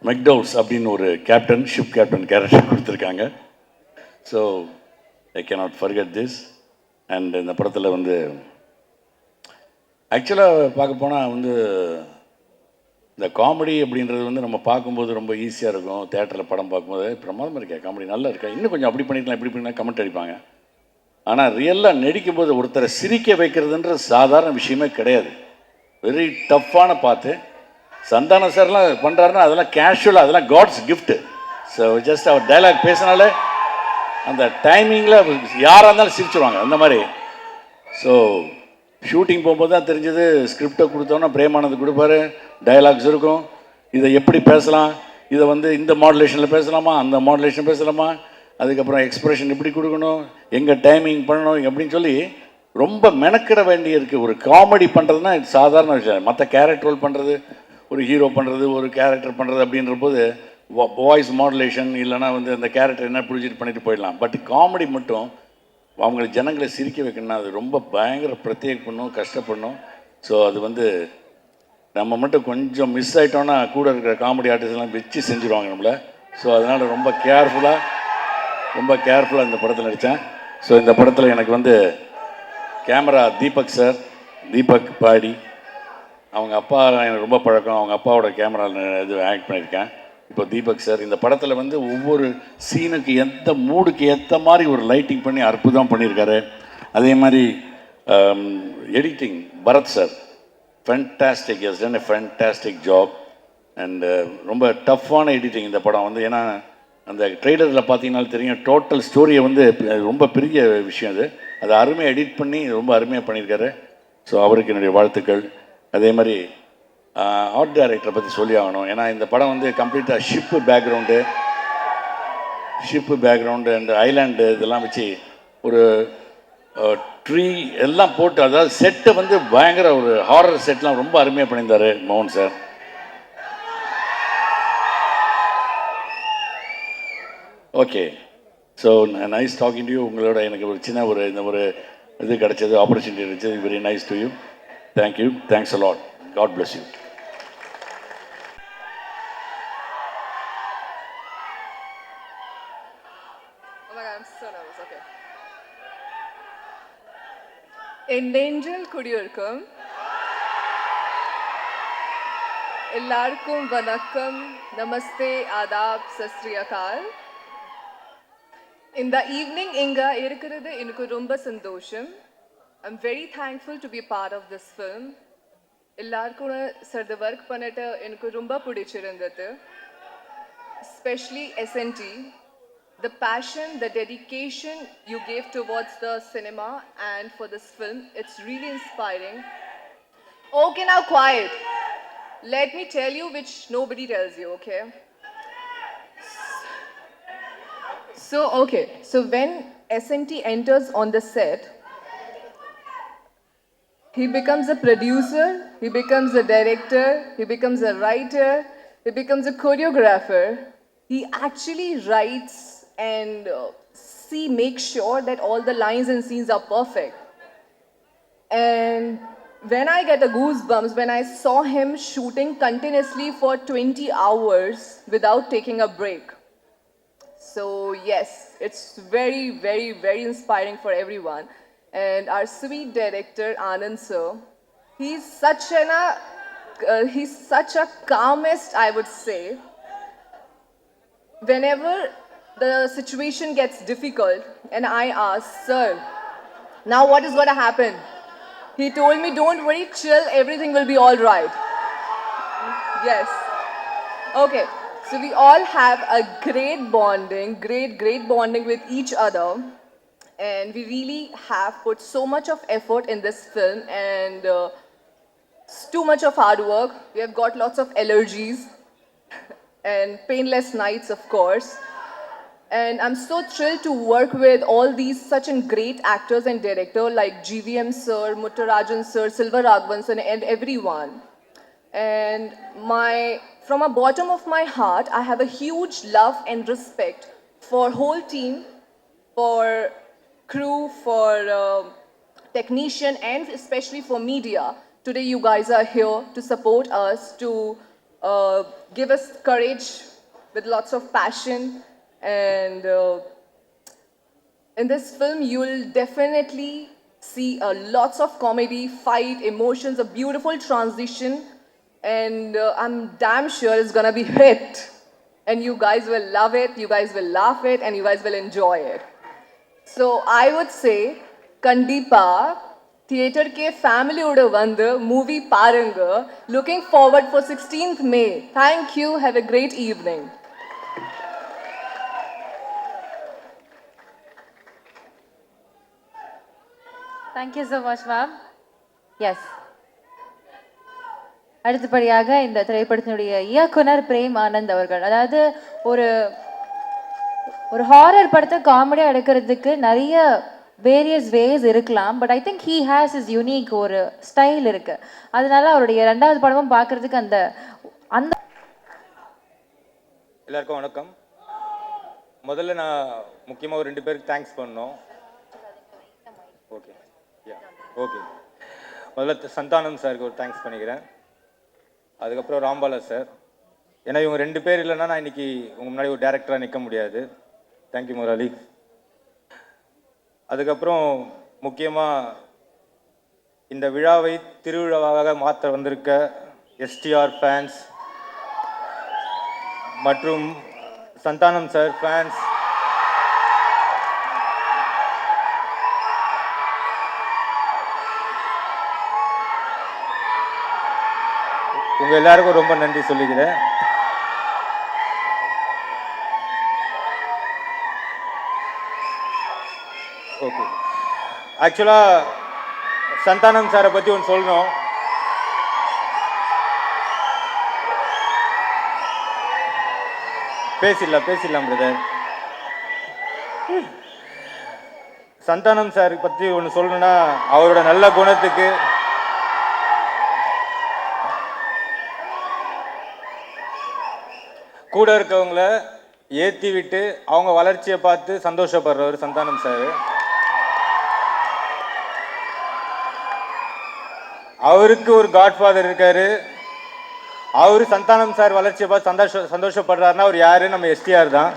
மெக்டவுஸ் அப்படின்னு ஒரு கேப்டன், ஷிப் கேப்டன் கேரக்டர் கொடுத்துருக்காங்க. So I cannot forget this. And இந்த படத்தில் ஆக்சுவலாக பார்க்க போனால் இந்த காமெடி அப்படின்றது நம்ம பார்க்கும்போது ரொம்ப ஈஸியாக இருக்கும். தேட்டரில் படம் பார்க்கும்போது பிரமாதமாக இருக்கா, காமெடி நல்லா இருக்கா, இன்னும் கொஞ்சம் அப்படி பண்ணிக்கலாம் இப்படி பண்ணிக்கலாம் கமெண்ட் அடிப்பாங்க. ஆனால் ரியலாக நடிக்கும்போது ஒருத்தரை சிரிக்க வைக்கிறதுன்றது சாதாரண விஷயமே கிடையாது. வெரி டஃப்பான பார்த்து சந்தானம் சார்லாம் பண்ணுறாருன்னா அதெல்லாம் கேஷுவலாக, அதெல்லாம் காட்ஸ் கிஃப்ட்டு. ஸோ ஜஸ்ட் அவர் டைலாக் பேசினாலே அந்த டைமிங்கில் யாராக இருந்தாலும் சிரிச்சுருவாங்க அந்த மாதிரி. ஸோ ஷூட்டிங் போகும்போது தான் தெரிஞ்சது. ஸ்கிரிப்டை கொடுத்தோன்னா பிரேமானந்த் கொடுப்பாரு, டைலாக்ஸ் இருக்கும், இதை எப்படி பேசலாம், இதை இந்த மாடுலேஷனில் பேசலாமா, அந்த மாடுலேஷன் பேசலாமா, அதுக்கப்புறம் எக்ஸ்பிரஷன் இப்படி கொடுக்கணும், எங்கே டைமிங் பண்ணணும் அப்படின்னு சொல்லி ரொம்ப மெனக்கிட வேண்டியிருக்கு. ஒரு காமெடி பண்ணுறதுனா இது சாதாரண விஷயம். மற்ற கேரக்டர் ரோல் பண்ணுறது, ஒரு ஹீரோ பண்ணுறது, ஒரு கேரக்டர் பண்ணுறது அப்படின்ற போது வாய்ஸ் மாடுலேஷன் இல்லைனா வந்து அந்த கேரக்டர் என்ன பிடிச்சிட்டு பண்ணிட்டு போயிடலாம். பட் காமெடி மட்டும் அவங்களை ஜனங்களை சிரிக்க வைக்கணும்னா அது ரொம்ப பயங்கர பிரத்யேக பண்ணும், கஷ்டப்படணும். ஸோ அது வந்து நம்ம மட்டும் கொஞ்சம் மிஸ் ஆகிட்டோன்னா கூட இருக்கிற காமெடி ஆர்டிஸ்ட்லாம் வச்சு செஞ்சுருவாங்க நம்மளை. ஸோ அதனால் ரொம்ப கேர்ஃபுல்லாக இந்த படத்தில் நடித்தேன். ஸோ இந்த படத்தில் எனக்கு வந்து கேமரா தீபக் சார், தீபக் பாடி, அவங்க அப்பா எனக்கு ரொம்ப பழக்கம். அவங்க அப்பாவோட கேமரா இது ஆக்ட் பண்ணியிருக்கேன். இப்போ தீபக் சார் இந்த படத்தில் வந்து ஒவ்வொரு சீனுக்கு எந்த மூடுக்கு ஏற்ற மாதிரி ஒரு லைட்டிங் பண்ணி அற்புதம் பண்ணியிருக்காரு. அதே மாதிரி editing Bharath sir fantastic, has done a fantastic job. And ரொம்ப டஃப்பான எடிட்டிங் இந்த படம் வந்து. ஏன்னா அந்த ட்ரெய்லரில் பார்த்தீங்கன்னாலும் தெரியும், டோட்டல் ஸ்டோரியை வந்து ரொம்ப பெரிய விஷயம் அது. அதை அருமையாக எடிட் பண்ணி ரொம்ப அருமையாக பண்ணியிருக்காரு. ஸோ அவருக்கு என்னுடைய வாழ்த்துக்கள். அதே மாதிரி ஆர்ட் டைரக்டரை பற்றி சொல்லி ஆகணும். ஏன்னா இந்த படம் வந்து கம்ப்ளீட்டாக ஷிப்பு பேக்ரவுண்டு அண்ட் ஐலாண்டு இதெல்லாம் வச்சு ஒரு ட்ரீ எல்லாம் போட்டு, அதாவது செட்டை வந்து பயங்கர ஒரு ஹாரர் செட்லாம் ரொம்ப அருமையாக பண்ணியிருந்தார் மோகன் sir. Okay, so nice talking to you. உங்களோட எனக்கு ஒரு சின்ன ஒரு இது கிடச்சது, ஆப்பர்ச்சுனிட்டி கிடைச்சது. Very nice to you. Thank you. Thanks a lot. God bless you. என் நெஞ்சில் குடியிருக்கும் எல்லாருக்கும் வணக்கம், நமஸ்தே, ஆதாப், சத் ஸ்ரீ அகால். இந்த ஈவினிங் இங்கே இருக்கிறது எனக்கு ரொம்ப சந்தோஷம். I'm very thankful to be part of this film. எல்லாருக்கும் சேர்ந்து ஒர்க் பண்ணிட்டு எனக்கு ரொம்ப பிடிச்சிருந்தது. Especially SNT. The passion, the dedication you gave towards the cinema and for this film, it's really inspiring. Okay, now quiet. Let me tell you which nobody tells you, okay? So when SNT enters on the set, he becomes a producer, he becomes a director, he becomes a writer, he becomes a choreographer. He actually writes and make sure that all the lines and scenes are perfect. And when I get a goosebumps when I saw him shooting continuously for 20 hours without taking a break. So yes, it's very, very, very inspiring for everyone. And our sweet director Anand sir, he's such a calmest, I would say. Whenever the situation gets difficult and I ask, sir, now what is going to happen? He told me, don't worry, chill, everything will be all right. Yes. Okay, so we all have a great bonding with each other. And we really have put so much of effort in this film, and it's too much of hard work. We have got lots of allergies and painless nights, of course. And I'm so thrilled to work with all these such great actors and directors like GVM sir, Muttarajan sir, Silva Raghavan sir, and everyone. And from the bottom of my heart, I have a huge love and respect for whole team, for crew, for technician, and especially for media. Today you guys are here to support us, to give us courage with lots of passion. And in this film, you'll definitely see lots of comedy, fight, emotions, a beautiful transition, and I'm damn sure it's gonna be hit. And you guys will love it, you guys will laugh it, and you guys will enjoy it. So I would say, Kandipa, theater ke family oda vandu movie parunga. Looking forward for 16th May. Thank you. Have a great evening. Thank you so much ma'am. Yes, அடுத்தபடியாக இந்த திரைப்படத்தினுடைய இயக்குனர் பிரேம் ஆனந்த் அவர்கள். அதாவது ஒரு horror படத்தை காமெடியாக எடுக்கிறதுக்கு நிறைய வேரியஸ் வேஸ் இருக்கலாம், but I think he has is unique ஒரு ஸ்டைல் இருக்குது. அதனால அவருடைய 2வது படமும் பார்க்குறதுக்கு அந்த அந்த எல்லாருக்கும் வணக்கம். முதல்ல நான் முக்கியமாக ஒரு 2 பேருக்கு தேங்க்ஸ் பண்ணணும். ஓகே ஓகே, முதல்ல சந்தானம் சாருக்கு ஒரு தேங்க்ஸ் பண்ணிக்கிறேன். அதுக்கப்புறம் ராம்பாலா சார். ஏன்னா இவங்க 2 பேர் இல்லைன்னா நான் இன்னைக்கு உங்க முன்னாடி ஒரு டேரக்டராக நிற்க முடியாது. தேங்க்யூ முரளி. அதுக்கப்புறம் முக்கியமாக இந்த விழாவை திருவிழாவாக மாற்ற வந்திருக்க எஸ்டிஆர் ஃபேன்ஸ் மற்றும் சந்தானம் சார் ஃபேன்ஸ், உங்கள் எல்லாருக்கும் ரொம்ப நன்றி சொல்லிக்கிறேன். ஓகே, ஆக்சுவலாக சந்தானம் சாரை பற்றி ஒன்று சொல்லணும். பேசிடலாம் பிரதர். சந்தானம் சார் பற்றி ஒன்று சொல்லணும்னா, அவரோட நல்ல குணத்துக்கு கூட இருக்கவங்கள ஏற்றி விட்டு அவங்க வளர்ச்சியை பார்த்து சந்தோஷப்படுறவர் சந்தானம் சார். அவருக்கு ஒரு காட்ஃபாதர் இருக்காரு. அவரு சந்தானம் சார் வளர்ச்சியை பார்த்து சந்தோஷப்படுறாருன்னா அவர் யாரு? நம்ம எஸ்டிஆர் தான்.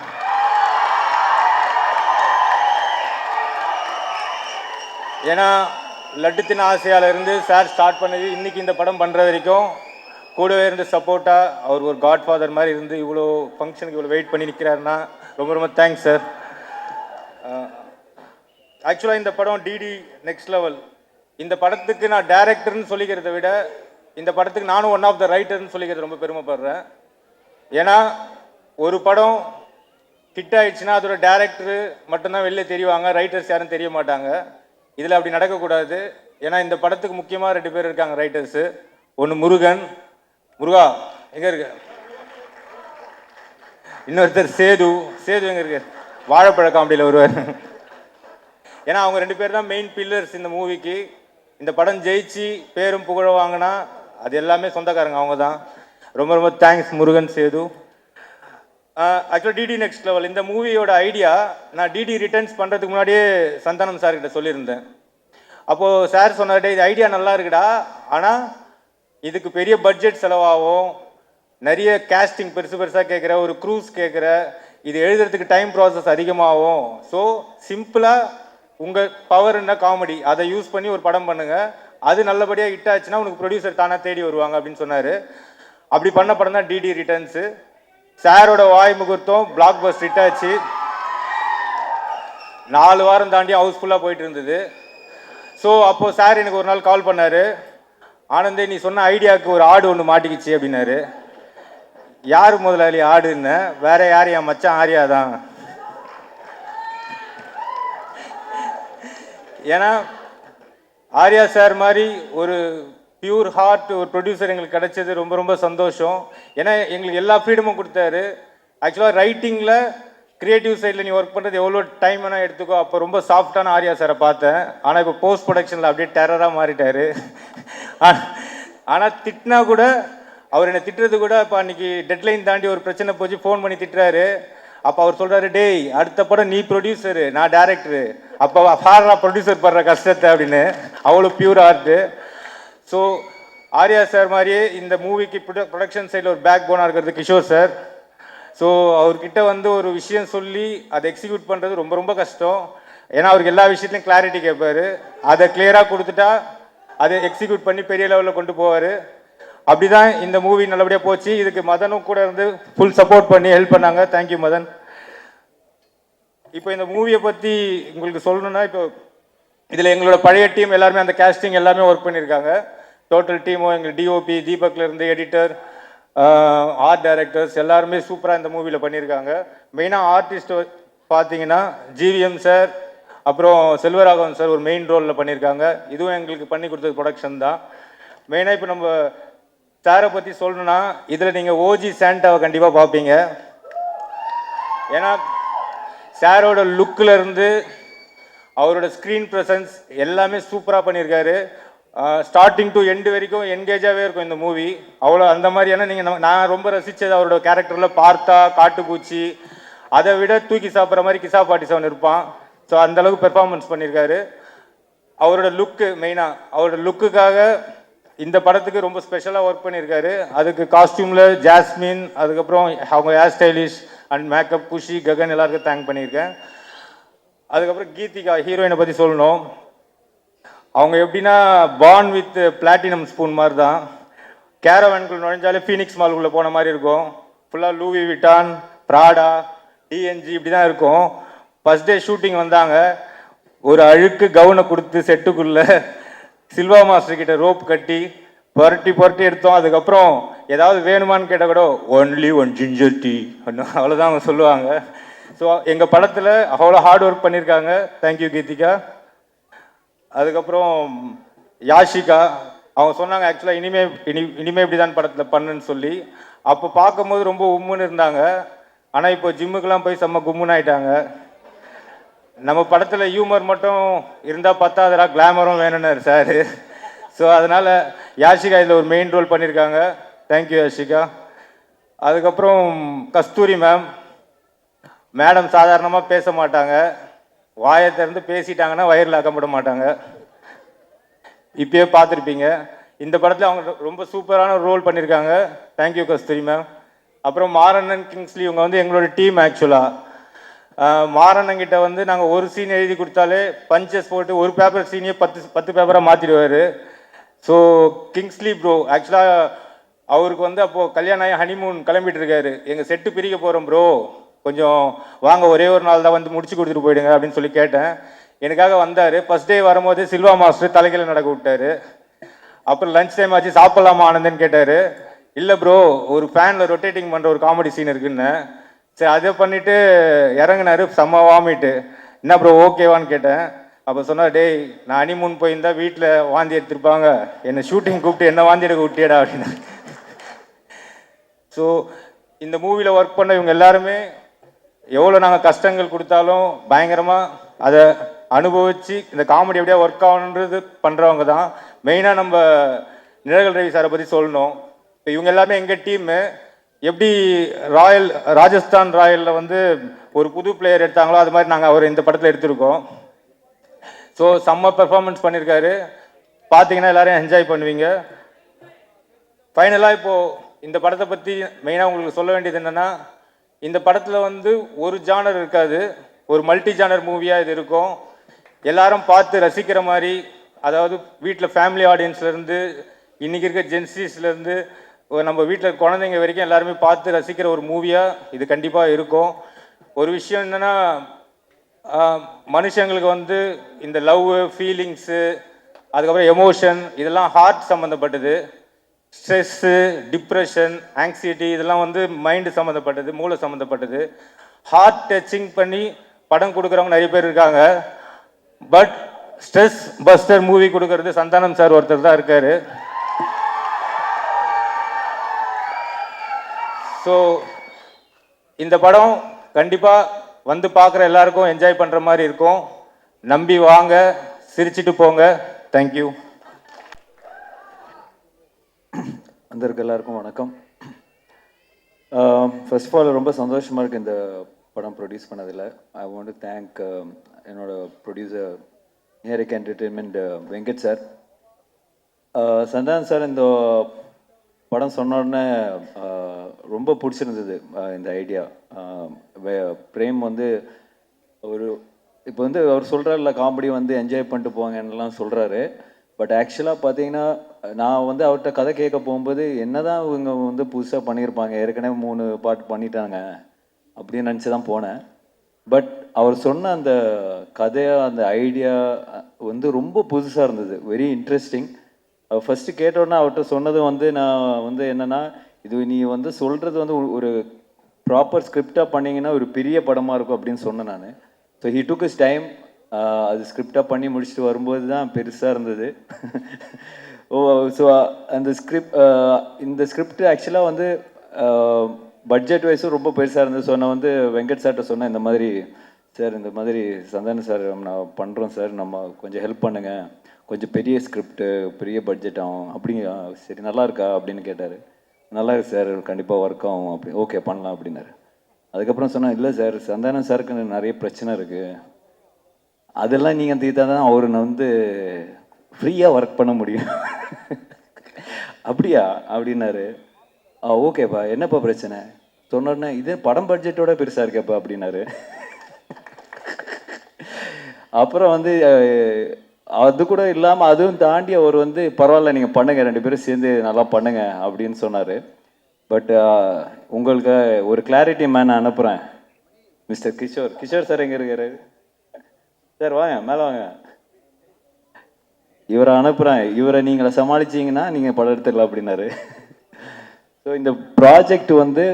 ஏன்னா லட்டுத்தின் ஆசையால இருந்து சார் ஸ்டார்ட் பண்ணது இன்னைக்கு இந்த படம் பண்ற வரைக்கும் கூடவே இருந்து சப்போர்ட்டாக அவர் ஒரு காட்ஃபாதர் மாதிரி இருந்து இவ்வளோ ஃபங்க்ஷனுக்கு இவ்வளோ வெயிட் பண்ணி நிற்கிறாருன்னா ரொம்ப ரொம்ப தேங்க்ஸ் சார். ஆக்சுவலாக இந்த படம் டிடி நெக்ஸ்ட் லெவல். இந்த படத்துக்கு நான் டைரக்டர்னு சொல்லிக்கிறத விட இந்த படத்துக்கு நானும் ஒன் ஆஃப் த ரைட்டர்னு சொல்லிக்கிறது ரொம்ப பெருமைப்படுறேன். ஏன்னா ஒரு படம் ஹிட் ஆயிடுச்சுன்னா அதோட டேரக்டரு மட்டும்தான் வெளில தெரிவாங்க, ரைட்டர்ஸ் யாரும் தெரிய மாட்டாங்க. இதில் அப்படி நடக்கக்கூடாது. ஏன்னா இந்த படத்துக்கு முக்கியமாக 2 பேர் இருக்காங்க ரைட்டர்ஸு. ஒன்று முருகா எங்கே இருக்கு, இன்னொருத்தர் சேது எங்கே இருக்கு, வாழைப்பழ காமெடியில் வருவார். ஏன்னா அவங்க 2 பேர் தான் மெயின் பில்லர்ஸ் இந்த மூவிக்கு. இந்த படம் ஜெயிச்சு பேரும் புகழ வாங்கினா அது எல்லாமே சொந்தக்காரங்க அவங்க தான். ரொம்ப ரொம்ப தேங்க்ஸ் முருகன், சேது. ஆக்சுவலாக டிடி நெக்ஸ்ட் லெவல் இந்த மூவியோட ஐடியா நான் டிடி ரிட்டர்ன்ஸ் பண்ணுறதுக்கு முன்னாடியே சந்தானம் சார்கிட்ட சொல்லியிருந்தேன். அப்போது சார் சொன்னார்டே இது ஐடியா நல்லா இருக்குடா, ஆனால் இதுக்கு பெரிய பட்ஜெட் செலவாகும், நிறைய கேஸ்டிங் பெருசாக கேட்குற, ஒரு க்ரூஸ் கேட்குற, இது எழுதுறதுக்கு டைம் ப்ராசஸ் அதிகமாகும். ஸோ சிம்பிளாக உங்கள் பவர் என்ன காமெடி அதை யூஸ் பண்ணி ஒரு படம் பண்ணுங்கள், அது நல்லபடியாக ஹிட் ஆச்சுன்னா உனக்கு ப்ரொடியூசர் தானே தேடி வருவாங்க அப்படின்னு சொன்னார். அப்படி பண்ண படம் தான் டிடி ரிட்டர்ன்ஸு. சாரோட வாய் முகூர்த்தம் பிளாக் பஸ்டர் ஹிட் ஆச்சு. 4 வாரம் தாண்டி ஹவுஸ்ஃபுல்லாக போயிட்டு இருந்தது. ஸோ அப்போது சார் எனக்கு ஒரு நாள் கால் பண்ணார். ஆனந்தே நீ சொன்ன ஐடியாவுக்கு ஒரு ஆடு ஒன்று மாட்டிக்கிச்சு அப்படின்னாரு. யார் முதலாளி ஆடுன்னு? வேற யார், என் மச்சான் ஆரியா தான். ஏன்னா ஆர்யா சார் மாதிரி ஒரு பியூர் ஹார்ட் ஒரு ப்ரொடியூசர் எங்களுக்கு கிடைச்சது ரொம்ப ரொம்ப சந்தோஷம். ஏன்னா எங்களுக்கு எல்லா ஃப்ரீடமும் கொடுத்தாரு. ஆக்சுவலாக ரைட்டிங்கில் கிரியேட்டிவ் சைடில் நீ ஒர்க் பண்ணுறது எவ்வளோ டைம் வேணால் எடுத்துக்கோ. அப்போ ரொம்ப சாஃப்டான ஆர்யா சாரை பார்த்தேன். ஆனால் இப்போ போஸ்ட் ப்ரொடக்ஷனில் அப்படியே டெரராக மாறிட்டார். ஆனால் திட்டினா கூட அவர் என்னை திட்டுறது கூட இப்போ அன்றைக்கி டெட்லைன் தாண்டி ஒரு பிரச்சனை போச்சு ஃபோன் பண்ணி திட்டுறாரு. அப்போ அவர் சொல்கிறாரு, டேய் அடுத்த படம் நீ ப்ரொடியூசரு நான் டேரக்டரு, அப்போ ஃபாரா ப்ரொடியூசர் படுற கஷ்டத்தை அப்படின்னு. அவ்வளோ pure art. So Arya sir மாதிரியே இந்த மூவிக்கு ப்ரொடக்ஷன் சைடில் ஒரு பேக் போனாக இருக்கிறது கிஷோர் சார். ஸோ அவர்கிட்ட வந்து ஒரு விஷயம் சொல்லி அதை எக்ஸிக்யூட் பண்ணுறது ரொம்ப ரொம்ப கஷ்டம். ஏன்னா அவருக்கு எல்லா விஷயத்துலையும் கிளாரிட்டி கேட்பார். அதை கிளியராக கொடுத்துட்டா அதை எக்ஸிக்யூட் பண்ணி பெரிய லெவலில் கொண்டு போவார். அப்படி தான் இந்த மூவி நல்லபடியாக போச்சு. இதுக்கு மதனும் கூட இருந்து ஃபுல் சப்போர்ட் பண்ணி ஹெல்ப் பண்ணாங்க. தேங்க்யூ மதன். இப்போ இந்த மூவியை பற்றி உங்களுக்கு சொல்லணும்னா, இப்போ இதில் எங்களோட பழைய டீம் எல்லாருமே அந்த கேஸ்டிங் எல்லாமே ஒர்க் பண்ணியிருக்காங்க. டோட்டல் டீமும் எங்கள் டிஓபி தீபக்லேருந்து எடிட்டர், ஆர்ட் டைரக்டர்ஸ் எல்லாருமே சூப்பராக இந்த மூவியில் பண்ணியிருக்காங்க. மெயினாக ஆர்டிஸ்ட் பார்த்தீங்கன்னா ஜிவிஎம் சார் அப்புறம் செல்வராகவன் சார் ஒரு மெயின் ரோலில் பண்ணியிருக்காங்க. இதுவும் எங்களுக்கு பண்ணி கொடுத்தது ப்ரொடக்ஷன் தான். மெயினாக இப்போ நம்ம சாரை பற்றி சொல்லணும்னா, இதில் நீங்கள் ஓஜி சாண்டாவை கண்டிப்பாக பார்ப்பீங்க. ஏன்னா சாரோட லுக்கில் இருந்து அவரோட ஸ்க்ரீன் ப்ரெசன்ஸ் எல்லாமே சூப்பராக பண்ணியிருக்காரு. ஸ்டார்டிங் டு எண்டு வரைக்கும் என்கேஜாகவே இருக்கும் இந்த மூவி. அவ்வளோ அந்த மாதிரியான நீங்கள் நான் ரொம்ப ரசித்தது அவரோட கேரக்டரில் பார்த்தா காட்டுப்பூச்சி, அதை விட தூக்கி சாப்பிட்ற மாதிரி கிசா பாட்டி சவன் இருப்பான். ஸோ அந்தளவுக்கு பெர்ஃபார்மன்ஸ் பண்ணியிருக்காரு. அவரோட லுக்கு மெயினாக அவரோட லுக்குக்காக இந்த படத்துக்கு ரொம்ப ஸ்பெஷலாக ஒர்க் பண்ணியிருக்காரு. அதுக்கு காஸ்டியூமில் ஜாஸ்மின், அதுக்கப்புறம் அவங்க ஹேர் ஸ்டைலிஷ் அண்ட் மேக்கப் குஷி ககன் எல்லாருக்கும் தேங்க் பண்ணியிருக்கேன். அதுக்கப்புறம் கீதிகா ஹீரோயினை பற்றி சொல்லணும். அவங்க எப்படின்னா பார்ன் வித் பிளாட்டினம் ஸ்பூன் மாதிரி தான். கேரவேன்குள்ள நுழைஞ்சாலே ஃபீனிக்ஸ் மால்குள்ளே போன மாதிரி இருக்கும். ஃபுல்லாக லூவி விட்டான், ப்ராடா, டிஎன்ஜி இப்படி தான் இருக்கும். ஃபஸ்ட் டே ஷூட்டிங் வந்தாங்க, ஒரு அழுக்கு கவுனை கொடுத்து செட்டுக்குள்ளே சில்வா மாஸ்டர் கிட்ட ரோப் கட்டி புரட்டி எடுத்தோம். அதுக்கப்புறம் ஏதாவது வேணுமான்னு கேட்டால் கூட ஒன்லி ஒன் ஜிஞ்சர் டீ அவ்வளோதான் அவங்க சொல்லுவாங்க. ஸோ எங்கள் படத்தில் அவ்வளோ ஹார்ட் ஒர்க் பண்ணியிருக்காங்க. தேங்க்யூ கீதிகா. அதுக்கப்புறம் யாஷிகா அவங்க சொன்னாங்க ஆக்சுவலாக இனிமே இப்படி தான் படத்தில் பண்ணுன்னு சொல்லி. அப்போ பார்க்கும்போது ரொம்ப உம்முன்னு இருந்தாங்க. ஆனால் இப்போ ஜிம்முக்கெல்லாம் போய் செம்ம கும்முன்னு ஆயிட்டாங்க. நம்ம படத்தில் ஹியூமர் மட்டும் இருந்தால் பத்தாதரா, கிளாமரும் வேணும்னாரு சார். ஸோ அதனால் யாஷிகா இதில் ஒரு மெயின் ரோல் பண்ணியிருக்காங்க. தேங்க்யூ யாஷிகா. அதுக்கப்புறம் கஸ்தூரி மேடம் சாதாரணமாக பேச மாட்டாங்க. வாயை திறந்து பேசிட்டாங்கன்னா வயிறில் அகப்பட மாட்டாங்க. இப்பயே பார்த்துருப்பீங்க. இந்த படத்தில் அவங்க ரொம்ப சூப்பரான ரோல் பண்ணியிருக்காங்க. தேங்க்யூ கஸ்தூரி மேம். அப்புறம் மாரண்ணன் கிங்ஸ்லி இவங்க வந்து எங்களோட டீம். ஆக்சுவலாக மாரண்ணங்கிட்ட வந்து நாங்கள் ஒரு சீன் எழுதி கொடுத்தாலே பஞ்சஸ் போட்டு ஒரு பேப்பர் சீனையே 10 பேப்பராக மாற்றிடுவார். ஸோ கிங்ஸ்லி ப்ரோ ஆக்சுவலாக அவருக்கு வந்து அப்போது கல்யாணம் ஆகி ஹனிமூன் கிளம்பிட்டு இருக்காரு. எங்கள் செட்டு பிரிக்க போகிறோம் ப்ரோ, கொஞ்சம் வாங்க, ஒரே ஒரு நாள் தான் வந்து முடிச்சு கொடுத்துட்டு போயிடுங்க அப்படின்னு சொல்லி கேட்டேன். எனக்காக வந்தார். ஃபஸ்ட் டே வரும்போது சில்வா மாஸ்டர் தலைக்கையில் நடக்க விட்டார். அப்புறம் லஞ்ச் டைம் ஆச்சு, சாப்பிட்லாமா ஆனந்தன்னு கேட்டார். இல்லை ப்ரோ, ஒரு ஃபேனில் ரொட்டேட்டிங் பண்ணுற ஒரு காமெடி சீன் இருக்குன்னு. சரி அதை பண்ணிவிட்டு இறங்கினார். செம்ம வாமிட்டு. என்ன ப்ரோ ஓகேவான்னு கேட்டேன். அப்போ சொன்னார், டேய் நான் ஹனிமூன் போயிருந்தா வீட்டில் வாந்தி எடுத்துருப்பாங்க, என்னை ஷூட்டிங் கூப்பிட்டு என்ன வாந்தி எடுக்க விட்டியடா அப்படின்னு. ஸோ இந்த மூவியில் ஒர்க் பண்ண இவங்க எல்லாருமே எவ்வளோ நாங்கள் கஷ்டங்கள் கொடுத்தாலும் பயங்கரமாக அதை அனுபவித்து இந்த காமெடி எப்படியா ஒர்க் ஆகணுன்றது பண்ணுறவங்க தான். மெயினாக நம்ம நிழல் ரவி சாரை பற்றி சொல்லணும். இப்போ இவங்க எல்லாமே எங்கள் டீமு. எப்படி ராஜஸ்தான் ராயலில் வந்து ஒரு புது பிளேயர் எடுத்தாங்களோ அது மாதிரி நாங்கள் அவர் இந்த படத்தில் எடுத்திருக்கோம். ஸோ செம்ம பெர்ஃபார்மன்ஸ் பண்ணியிருக்காரு. பார்த்தீங்கன்னா எல்லோரும் என்ஜாய் பண்ணுவீங்க. ஃபைனலாக இப்போது இந்த படத்தை பற்றி மெயினாக உங்களுக்கு சொல்ல வேண்டியது என்னென்னா, இந்த படத்தில் வந்து ஒரு ஜானர் இருக்காது, ஒரு மல்டி ஜானர் மூவியாக இது இருக்கும். எல்லாரும் பார்த்து ரசிக்கிற மாதிரி, அதாவது வீட்டில் ஃபேமிலி ஆடியன்ஸ்லேருந்து இன்றைக்கி இருக்க ஜென்சிஸ்லேருந்து நம்ம வீட்டில் குழந்தைங்க வரைக்கும் எல்லாருமே பார்த்து ரசிக்கிற ஒரு மூவியாக இது கண்டிப்பாக இருக்கும். ஒரு விஷயம் என்னென்னா, மனுஷங்களுக்கு வந்து இந்த லவ், ஃபீலிங்ஸு, அதுக்கப்புறம் எமோஷன் இதெல்லாம் ஹார்ட் சம்மந்தப்பட்டது. ஸ்ட்ரெஸ்ஸு, டிப்ரெஷன், ஆங்ஸைட்டி இதெல்லாம் வந்து மைண்டு சம்மந்தப்பட்டது, மூளை சம்மந்தப்பட்டது. ஹார்ட் டச்சிங் பண்ணி படம் கொடுக்குறவங்க நிறைய பேர் இருக்காங்க. பட் ஸ்ட்ரெஸ் பஸ்டர் மூவி கொடுக்கறது சந்தானம் சார் ஒருத்தர் தான் இருக்கார். ஸோ இந்த படம் கண்டிப்பாக வந்து பார்க்குற எல்லாருக்கும் என்ஜாய் பண்ணுற மாதிரி இருக்கும். நம்பி வாங்க, சிரிச்சிட்டு போங்க. தேங்க்யூ. வந்திருக்க எல்லாருக்கும் வணக்கம். ஃபர்ஸ்ட் ஆஃப் ஆல் ரொம்ப சந்தோஷமாக இருக்குது இந்த படம் ப்ரொடியூஸ் பண்ணதில். ஐ வாண்ட் டு தேங்க் என்னோட producer Niharika entertainment Venkat sir. Santhanam sir இந்த படம் சொன்ன உடனே ரொம்ப பிடிச்சிருந்தது இந்த ஐடியா. பிரேம் வந்து ஒரு இப்போ வந்து அவர் சொல்கிறார்ல காமெடி வந்து என்ஜாய் பண்ணிட்டு போங்கன்னெலாம் சொல்கிறாரு. பட் ஆக்சுவலாக பார்த்தீங்கன்னா நான் வந்து அவர்கிட்ட கதை கேட்க போகும்போது என்ன தான் இவங்க வந்து புதுசாக பண்ணியிருப்பாங்க, ஏற்கனவே 3 பாட்டு பண்ணிட்டாங்க அப்படின்னு நினச்சி தான் போனேன். பட் அவர் சொன்ன அந்த கதையாக அந்த ஐடியா வந்து ரொம்ப புதுசாக இருந்தது, வெரி இன்ட்ரெஸ்டிங். ஃபஸ்ட்டு கேட்டோன்னா அவர்கிட்ட சொன்னது வந்து நான் வந்து என்னென்னா, இது நீ வந்து சொல்கிறது வந்து ஒரு ப்ராப்பர் ஸ்கிரிப்டாக பண்ணிங்கன்னா ஒரு பெரிய படமாக இருக்கும் அப்படின்னு சொன்னேன் நான். So he took is time. அது ஸ்கிரிப்டாக பண்ணி முடிச்சுட்டு வரும்போது தான் பெருசாக இருந்தது. ஸோ அந்த இந்த ஸ்கிரிப்ட் ஆக்சுவலாக வந்து பட்ஜெட் வைஸும் ரொம்ப பெருசாக இருந்தது. ஸோ நான் வந்து வெங்கட் சார்கிட்ட சொன்னேன், இந்த மாதிரி சார் இந்த மாதிரி சந்தான சார் நான் பண்ணுறோம் சார், நம்ம கொஞ்சம் ஹெல்ப் பண்ணுங்கள், கொஞ்சம் பெரிய ஸ்கிரிப்டு பெரிய பட்ஜெட் ஆகும் அப்படிங்க. சரி நல்லா இருக்கா அப்படின்னு கேட்டார். நல்லா இருக்கு சார், கண்டிப்பாக ஒர்க் ஆகும் அப்படி, ஓகே பண்ணலாம் அப்படின்னாரு. அதுக்கப்புறம் சொன்னேன், இல்லை சார் சந்தானம் சாருக்கு நிறைய பிரச்சனை இருக்குது, அதெல்லாம் நீங்கள் தீர்த்தா தான் அவர் வந்து ஃப்ரீயாக ஒர்க் பண்ண முடியும். அப்படியா அப்படின்னாரு. ஓகேப்பா என்னப்பா பிரச்சனை சொன்னோடனே, இதே படம் பட்ஜெட்டோட பெருசாக இருக்கப்பா அப்படின்னாரு. அப்புறம் வந்து அது கூட இல்லாமல் அதுவும் தாண்டி அவர் வந்து பரவாயில்ல நீங்கள் பண்ணுங்கள், 2 பேரும் சேர்ந்து நல்லா பண்ணுங்க அப்படின்னு சொன்னார். பட் உங்களுக்கு ஒரு கிளாரிட்டி மேன் அனுப்புகிறேன், மிஸ்டர் கிஷோர். கிஷோர் சார் எங்கே இருக்காரு சார்? வாங்க மேலே வாங்க. இவரை அனுப்புகிறேன், இவரை நீங்களை சமாளிச்சிங்கன்னா நீங்கள் படம் எடுத்துடலாம் அப்படின்னாரு. ஸோ இந்த ப்ராஜெக்ட் வந்து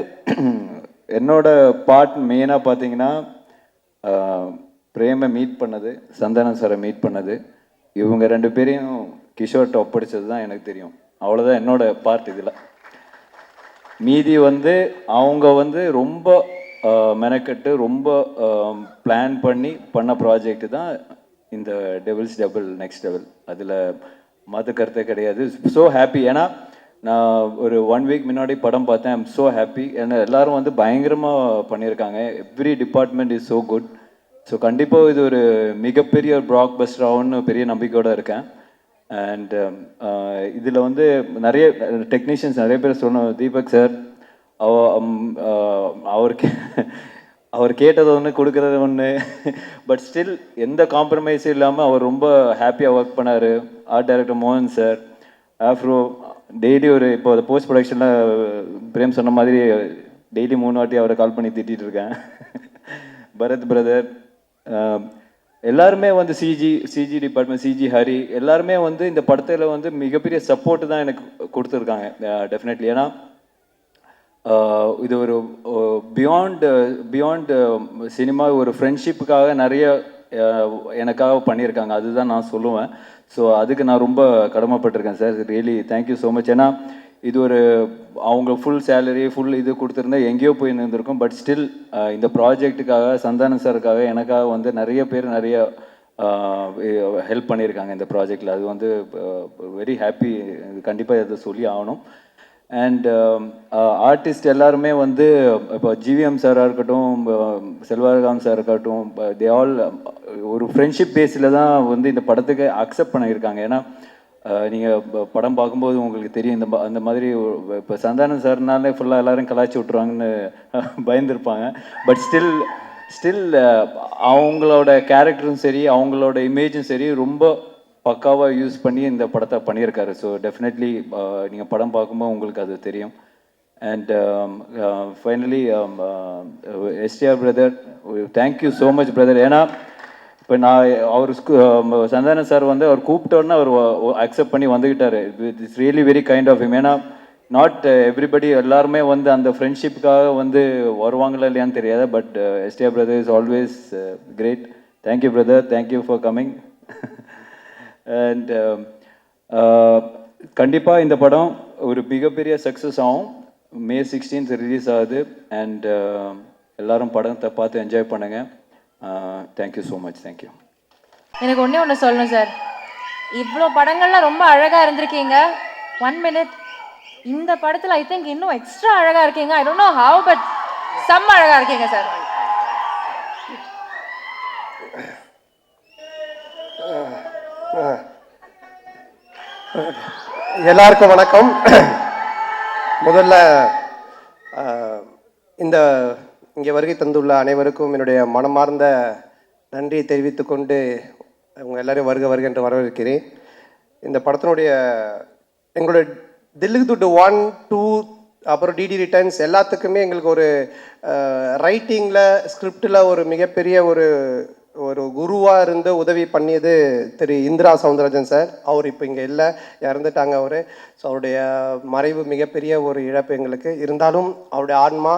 என்னோட பார்ட் மெயினாக பார்த்தீங்கன்னா பிரேமை மீட் பண்ணது, சந்தானம் சாரை மீட் பண்ணது, இவங்க 2 பேரையும் கிஷோர்கிட்ட ஒப்படைச்சது தான் எனக்கு தெரியும். அவ்வளோதான் என்னோட பார்ட் இதில். மீதி வந்து அவங்க வந்து ரொம்ப மெனக்கட்டு ரொம்ப பிளான் பண்ணி பண்ண ப்ராஜெக்ட் தான் இந்த டெவில்ஸ் டபுள் நெக்ஸ்ட் லெவல். அதில் மத கருத்தே கிடையாது. So happy. ஏன்னா நான் ஒரு 1 வீக் முன்னாடி படம் பார்த்தேன். I'm so happy. ஏன்னா எல்லோரும் வந்து பயங்கரமாக பண்ணியிருக்காங்க. Every department is so good. So கண்டிப்பாக இது ஒரு மிகப்பெரிய ஒரு பிளாக் பஸ்டர் ஆகும்னு பெரிய நம்பிக்கையோடு இருக்கேன். அண்ட் இதில் வந்து நிறைய டெக்னீஷியன்ஸ் நிறைய பேர் சொன்னோம். தீபக் சார் அவர் கேட்டது ஒன்று கொடுக்குறது ஒன்று, பட் ஸ்டில் எந்த காம்ப்ரமைஸும் இல்லாமல் அவர் ரொம்ப ஹாப்பியாக ஒர்க் பண்ணார். ஆர்ட் டைரக்டர் மோகன் சார், ஆஃப்ரோ டெய்லி ஒரு இப்போ போஸ்ட் ப்ரொடக்ஷனில் பிரேம் சொன்ன மாதிரி டெய்லி 3 வாட்டி அவரை கால் பண்ணி திட்டிகிட்டு இருக்கேன். பரத் பிரதர், எல்லாருமே வந்து சிஜி டிபார்ட்மெண்ட், சிஜி ஹரி எல்லாருமே வந்து இந்த படத்தில் வந்து மிகப்பெரிய சப்போர்ட்டு தான் எனக்கு கொடுத்துருக்காங்க டெஃபினெட்லி. ஏன்னா இது ஒரு பியாண்ட் சினிமா ஒரு ஃப்ரெண்ட்ஷிப்புக்காக நிறைய எனக்காக பண்ணியிருக்காங்க, அதுதான் நான் சொல்லுவேன். ஸோ அதுக்கு நான் ரொம்ப கடமைப்பட்டிருக்கேன் sir. Really thank you so much. ஏன்னா இது ஒரு அவங்க ஃபுல் சேலரி ஃபுல் இது கொடுத்துருந்தா எங்கேயோ போய் நின்றுருக்கும். பட் ஸ்டில் இந்த ப்ராஜெக்ட்டுக்காக சந்தானம் சாருக்காக எனக்காக வந்து நிறைய பேர் நிறைய ஹெல்ப் பண்ணியிருக்காங்க இந்த ப்ராஜெக்டில். அது வந்து வெரி ஹாப்பி, கண்டிப்பாக இதை சொல்லி ஆகணும். அண்ட் ஆர்டிஸ்ட் எல்லாருமே வந்து இப்போ ஜிவிஎம் சாராக இருக்கட்டும், செல்வராகவன் சார் இருக்கட்டும், தே ஆல் ஒரு ஃப்ரெண்ட்ஷிப் பேஸில் தான் வந்து இந்த படத்துக்கு அக்செப்ட் பண்ணியிருக்காங்க. ஏன்னா நீங்கள் படம் பார்க்கும்போது உங்களுக்கு தெரியும், அந்த மாதிரி இப்போ சந்தானம் சார்னாலே ஃபுல்லாக எல்லோரும் கலாய்ச்சி விட்ருவாங்கன்னு பயந்துருப்பாங்க. பட் ஸ்டில் அவங்களோட கேரக்டரும் சரி அவங்களோட இமேஜும் சரி ரொம்ப பக்காவாக யூஸ் பண்ணி இந்த படத்தை பண்ணியிருக்காரு. ஸோ டெஃபினெட்லி நீங்கள் படம் பார்க்கும்போது உங்களுக்கு அது தெரியும். And finally STR brother, thank you so much brother. ஏன்னா இப்போ நான் அவர் சந்தானம் சார் வந்து அவர் கூப்பிட்டோன்னா அவர் அக்செப்ட் பண்ணி வந்துக்கிட்டார். It's really very kind of him. ஏன்னா நாட் எவ்ரிபடி எல்லாருமே வந்து அந்த ஃப்ரெண்ட்ஷிப்புக்காக வந்து வருவாங்களா இல்லையான்னு தெரியாது. But STR brother is always great. Thank you brother, thank you for coming. And கண்டிப்பாக இந்த படம் ஒரு மிகப்பெரிய சக்ஸஸ் ஆகும். May 16th ரிலீஸ் ஆகுது. அண்ட் எல்லாரும் படத்தை பார்த்து என்ஜாய் பண்ணுங்கள். Thank you so much. தேங்க்யூ. எனக்கு ஒன்று சொல்லணும் சார். இவ்வளோ படங்கள்லாம் ரொம்ப அழகாக இருந்திருக்கீங்க. 1 minute, இந்த படத்தில் ஐ திங்க் இன்னும் எக்ஸ்ட்ரா அழகாக இருக்கீங்க. I don't know how, but செம்ம அழகாக இருக்கீங்க சார். எல்லாருக்கும் வணக்கம். முதல்ல இந்த இங்கே வருகை தந்துள்ள அனைவருக்கும் என்னுடைய மனமார்ந்த நன்றியை தெரிவித்துக்கொண்டு அவங்க எல்லாரையும் வருக என்று வரவேற்கிறேன். இந்த படத்தினுடைய எங்களுடைய தில்லுக்கு துட்டு 1, 2 அப்புறம் டிடி ரிட்டர்ன்ஸ் எல்லாத்துக்குமே எங்களுக்கு ஒரு ரைட்டிங்கில் ஸ்கிரிப்டில் ஒரு மிகப்பெரிய ஒரு குருவாக இருந்து உதவி பண்ணியது திரு இந்திரா சவுந்தரராஜன் சார். அவர் இப்போ இங்கே இல்லை, இறந்துட்டாங்க அவர். ஸோ அவருடைய மறைவு மிகப்பெரிய ஒரு இழப்பு எங்களுக்கு. இருந்தாலும் அவருடைய ஆன்மா